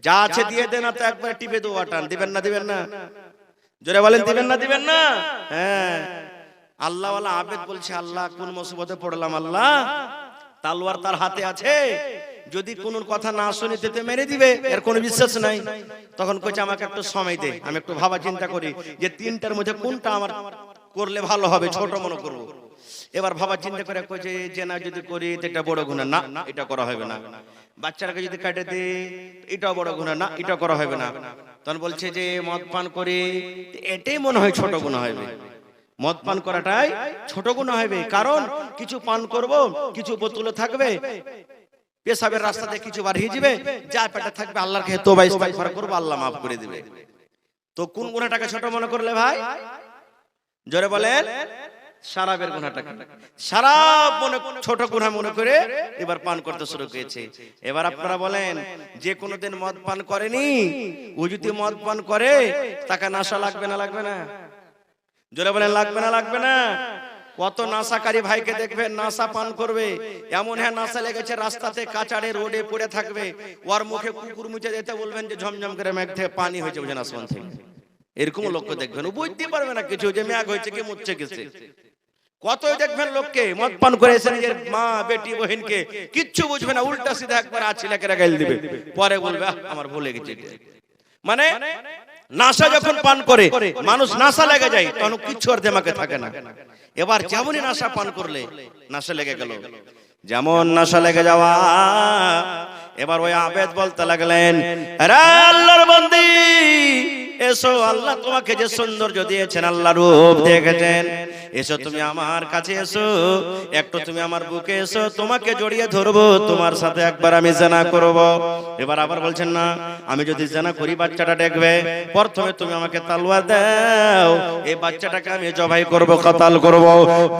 যা আছে দিয়ে দেন, না তো একবারে টিপে দেবো, আটান দিবেন না, দিবেন না? জোরে বলেন, দিবেন না, দিবেন না? হ্যাঁ। আল্লাহওয়ালা আবেদ বলছে, আল্লাহ কোন মুসিবতে পড়লাম, আল্লাহ তলোয়ার তার হাতে আছে, যদি কোন কথা না শুনে তেতে মেরে দিবে, এর কোনো বিশ্বাস নাই। তখন কইছে আমাকে একটু সময় দে, আমি একটু ভাবা চিন্তা করি যে 3টার মধ্যে কোনটা আমার করলে ভালো হবে, ছোট মনে করব। এবার ভাবা চিন্তা করে কইছে, যে না যদি করি এটা বড় গুনাহ, না এটা করা হবে না। বাচ্চাটাকে যদি কাটে দে, এটাও বড় গুনাহ, না এটা করা হবে না। তখন বলছে যে মদ পান করে, এটাই মনে হয় ছোট গুনাহ হবে, মদ পান করাটাই ছোট গুনাহ হবে, কারণ কিছু পান করব, কিছু বোতলে থাকবে, পেশাবের রাস্তাতে কিছু বার হয়ে যাবে, যা পেটে থাকবে আল্লাহর কাছে তওবা ইস্তিগফার করব, আল্লাহ মাফ করে দিবে। তো কোন গুনাহটাকে ছোট মনে করলে ভাই? জোরে বলেন, শরাবের গুনাহটাকে শরাব মনে, ছোট গুনাহ মনে করে এবার পান করতে শুরু করেছে। এবার আপনারা বলেন, যে কোনোদিন মদ পান করেনি, ও যদি মদ পান করে তাকে নেশা লাগবে না, লাগবে না? জোরে বলেন, লাগবে না, লাগবে না? কত নাশাকারী ভাইকে দেখবেন নাশা পান করবে, এমন হ্যাঁ নাশা লেগেছে রাস্তাতে কাচাড়ে রোডে পড়ে থাকবে, ওর মুখে কুকুর মুছে দিতে বলবেন যে ঝমঝম করে মেঘ থেকে পানি হয়েছে, বুঝেন আসমান থেকে, এরকম লোককে দেখবেন, ও বুঝতে পারবে না কিছু যে মেঘ হয়েছে কি মুচ্ছে গেছে। কতই দেখবেন লোককে মদ পান করে এসে নিজের মা বেটি বহিনকে কিচ্ছু বুঝবে না, উল্টা সিধা একবার আছে লেকেরা গাইল দিবে, পরে বলবে আমার ভুলে গেছে। মানে নাশা যখন পান করে মানুষ নাশা লেগে যায়, তখন কিচ্ছু আর দিমাগে থাকে না। এবার যেমনই নাশা পান করলে নাশা লেগে গেল, যেমন নাশা লেগে যাওয়া, এবার ওই আবেদ বলতে লাগলেন, আরে আল্লাহর বান্দি এসো, আল্লাহ তোমাকে যে সৌন্দর্য দিয়েছেন, আল্লাহ রূপ দেখেছেন, এসো তুমি আমার কাছে এসো, একটু তুমি আমার বুকে এসো, তোমাকে জড়িয়ে ধরবো, তোমার সাথে একবার আমি জিনা করব। এবার আবার বলছেন, না আমি যদি জিনা করি বাচ্চাটা দেখবে, প্রথমে তুমি আমাকে তলোয়ার দাও, এই বাচ্চাটাকে আমি জবাই করব, কতল করব,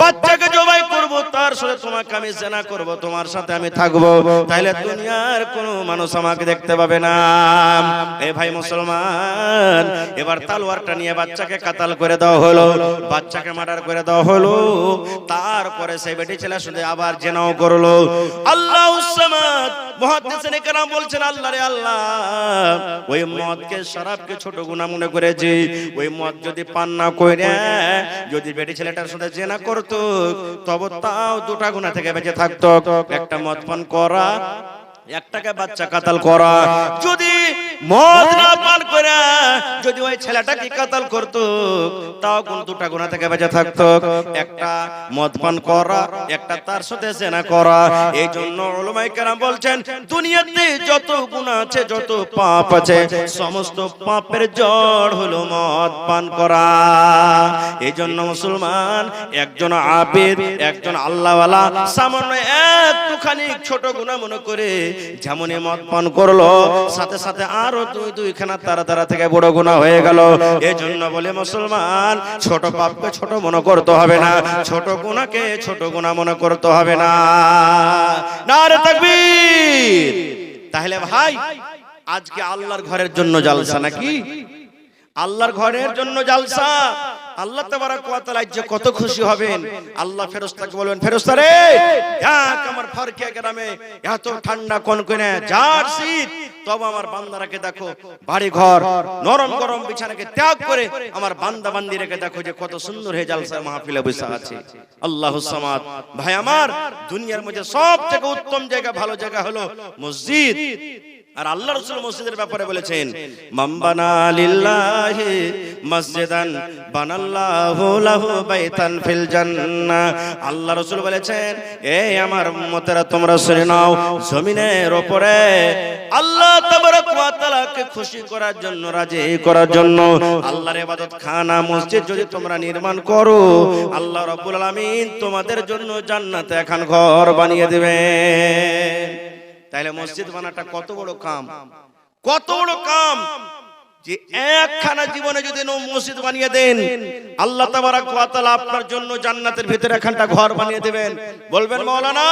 বাচ্চাকে জবাই করব, তার সাথে তোমাকে আমি জিনা করব, তোমার সাথে আমি থাকবো, তাহলে দুনিয়ার কোনো মানুষ আমাকে দেখতে পাবে না। এই ভাই মুসলমান, এবার তলোয়ারটা নিয়ে বাচ্চাকে কাতাল করে দেওয়া হলো, বাচ্চাকে মার্ডার করে দেওয়া হলো। তারপরে সেই বেটি ছেলে শুধু আবার জিনাও করলো। আল্লাহুস সামাদ মুহাদ্দিসিন কেরাম বলছেন, আল্লাহ রে আল্লাহ, ওই মদকে শরাবকে ছোট গুনাহ মনে করেছে। ওই মদ যদি পান না কইরা যদি বেটি ছেলেটার সাথে জিনা করত, তবে তাও দুটা গুনাহ থেকে বেঁচে থাকতো। একটা মদ পান করা, একটাকে বাচ্চা কাতাল করা। যদি মদ না পান করে যদি ওই ছেলেটাকে কাতাল করত, তাও কোন দুটা গুনাহ থেকে বেঁচে থাকতো। একটা মদ পান করা, একটা তার সাথে জিনা করা। এই জন্য উলামায়ে কেরাম বলছেন, দুনিয়াতে যত গুনাহ আছে, যত পাপ আছে, সমস্ত পাপের জড় হলো মদ পান করা। এই জন্য মুসলমান একজন আবেদ, একজন আল্লাহওয়ালা সামান্য একটুখানি ছোট গুনাহ মনে করে যেমন মদ পান করলো, সাথে সাথে আরো দুইখানা তারা থেকে বড় গুনাহ হয়ে গেল। এই জন্য বলে মুসলমান, ছোট পাপকে ছোট মনে করতে হবে না, ছোট গুনাহকে ছোট গুনাহ মনে করতে হবে না। নারে তাকবীর। তাহলে ভাই, আজকে আল্লাহর ঘরের জন্য জালসা নাকি? আল্লাহর ঘরের জন্য জালসা। আল্লাহ তাবারাক ওয়া তাআলা যে কত খুশি হবেন। আল্লাহ ফেরেশতাকে বলবেন, ফেরেশতা রে, দেখ আমার ফারকিয়া গ্রামে এত ঠান্ডা কনকনে জার শীত, তবে আমার বান্দারাকে দেখো বাড়ি ঘর নরম গরম বিছানাকে ত্যাগ করে আমার বান্দা বান্দিরাকে দেখো যে কত সুন্দর হয়ে জালসার মাহফিলে বসে আছে। আল্লাহুস সামাদ। ভাই আমার, দুনিয়ার মধ্যে সবথেকে উত্তম জায়গা, ভালো জায়গা হলো মসজিদ। আর আল্লাহ রাসূল মসজিদের ব্যাপারে বলেছেন, মান বানা লিল্লাহি মসজিদান বানাল্লাহু লাহু বাইতান ফিল জান্নাহ। আল্লাহ রাসূল বলেছেন, এই আমার উম্মতেরা তোমরা শুনে নাও, জমিনের উপরে আল্লাহ তাবারক ওয়া তাআলাকে খুশি করার জন্য, রাজি করার জন্য আল্লাহর ইবাদত খানা মসজিদ যদি তোমরা নির্মাণ করো, আল্লাহ রাব্বুল আলামিন তোমাদের জন্য জান্নাতে এখন ঘর বানিয়ে দিবেন। তাহলে মসজিদ বানাটা কত বড় কাম, কত বড় কাম যে একখানা জীবনে যদি মসজিদ বানিয়ে দেন, আল্লাহ তাবারক ওয়া তাআলা আপনার জন্য জান্নাতের ভিতরে একখানা ঘর বানিয়ে দিবেন। বলবেন মাওলানা,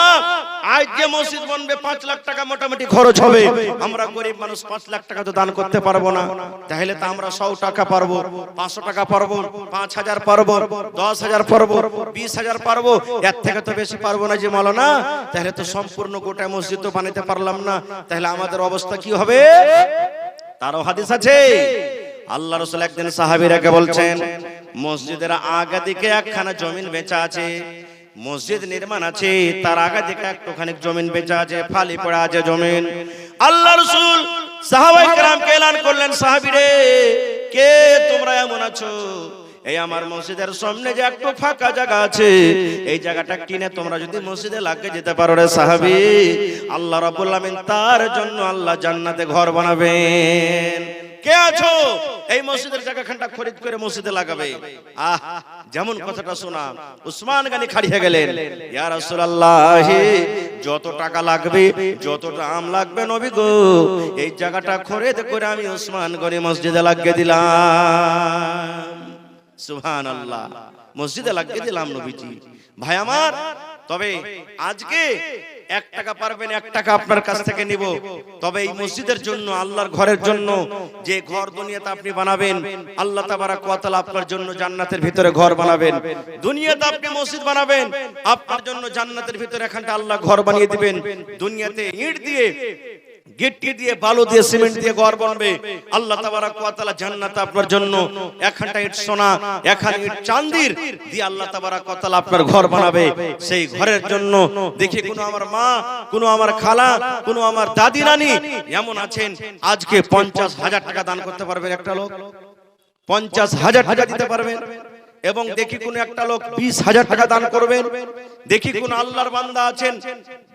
আজ যে মসজিদ বানবে 5 লাখ টাকা মোটামুটি খরচ হবে, আমরা গরিব মানুষ 5 লাখ টাকা তো দান করতে পারবো না। তাহলে তো আমরা 100 টাকা পারবো, 500 টাকা পারবো, 5000 পারবো, 10000 পারবো, 20000 পারবো, এর থেকে তো বেশি পারবো না যে মাওলানা। তাহলে তো সম্পূর্ণ গোটা মসজিদ তো বানাতে পারলাম না, তাহলে আমাদের অবস্থা কি হবে? তারও হাদিস আছে। আল্লাহ রাসূল একদিন সাহাবীরাকে বলছেন, মসজিদের আগা দিকে একখানা জমিন বেচা আছে, মসজিদ নির্মাণ আছে, তার আগা দিকে একটুখানি জমিন বেচা আছে, ফালি পড়া আছে জমিন। আল্লাহ রাসূল সাহাবায়ে কেরামকে এলান করলেন, সাহাবীরে কে তোমরা এমন আছো, এই আমার মসজিদের সামনে যে একটু ফাঁকা জায়গা আছে, এই জায়গাটা কিনে তোমরা যদি মসজিদে লাগিয়ে যেতে পারো রে সাহাবী, আল্লাহ রাব্বুল আলামিন তার জন্য আল্লাহ জান্নাতে ঘর বানাবেন। কে আছো এই মসজিদের জায়গাখানটা খরিদ করে মসজিদে লাগাবে? আহ, যেমন কথাটা শোনা, উসমান গনি খাড়ি হয়ে গেলেন, ইয়া রাসূলুল্লাহ, যত টাকা লাগবে, যত দাম লাগবে নবী গো, এই জায়গাটা খরিদ করে আমি উসমান গনি মসজিদে লাগিয়ে দিলাম। সুবহানাল্লাহ, মসজিদে লাগিয়ে দিলাম নবীজি। ভাই আমার, তবে আজকে 1 টাকা পারবেন, 1 টাকা আপনার কাছ থেকে নিব, তবে এই মসজিদের জন্য, আল্লাহর ঘরের জন্য যে ঘর দুনিয়াতে আপনি বানাবেন, আল্লাহ তাবারক ওয়া তাআলা আপনার জন্য জান্নাতের ভিতরে ঘর বানাবেন। দুনিয়াতে আপনি মসজিদ বানাবেন, আপনার জন্য জান্নাতের ভিতরে এখানটা আল্লাহ ঘর বানিয়ে দিবেন। দুনিয়াতে ইট দিয়ে, গিট্টি দিয়ে, বালু দিয়ে, সিমেন্ট দিয়ে ঘর বানাবে, আল্লাহ তাবারক ওয়া তাআলা জান্নাতে আপনার জন্য একখানটা ইট সোনা, একখানা ইট চাঁদির দিয়ে আল্লাহ তাবারক ওয়া তাআলা আপনার ঘর বানাবে। সেই ঘরের জন্য দেখি কোনো আমার মা, কোনো আমার খালা, কোনো আমার দাদি নানি এমন আছেন, আজকে 50,000 টাকা দান করতে পারবেন একটা লোক, 50,000 টাকা দিতে পারবেন। এবং দেখি কোন একটা লোক 20,000 টাকা দান করবেন। দেখি কোন আল্লাহর বান্দা আছেন,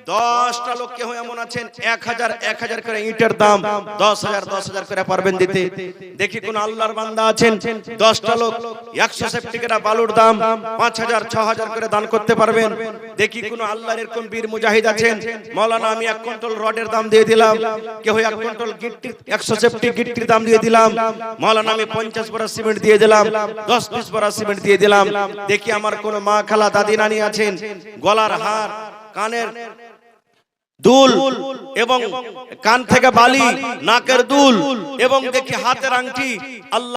10টা লোক কেউ এমন আছেন 1000 করে ইটের দাম 10,000 করে পারবেন দিতে। দেখি কোন আল্লাহর বান্দা আছেন 10টা লোক 100 সেফটিকেরা বালুর দাম 5,000 6,000 করে দান করতে পারবেন। দেখি কোন আল্লাহর এরকম বীর মুজাহিদ আছেন, মাওলানা আমি 1 কুইন্টাল রডের দাম দিয়ে দিলাম, কেউ 1 কুইন্টাল গিট্টির 170 গিট্টির দাম দিয়ে দিলাম, মাওলানা আমি 50 বড়া সিমেন্ট দিয়ে দিলাম, 10-20 বড়া সিমেন্ট দিয়ে দিলাম। দেখি আমার কোন মা খালা দাদি নানি আছেন, গলার হার, কানের দুল এবং কান থেকে বালি, নাকের দুল এবং দেখি হাতের আংটি, আল্লাহ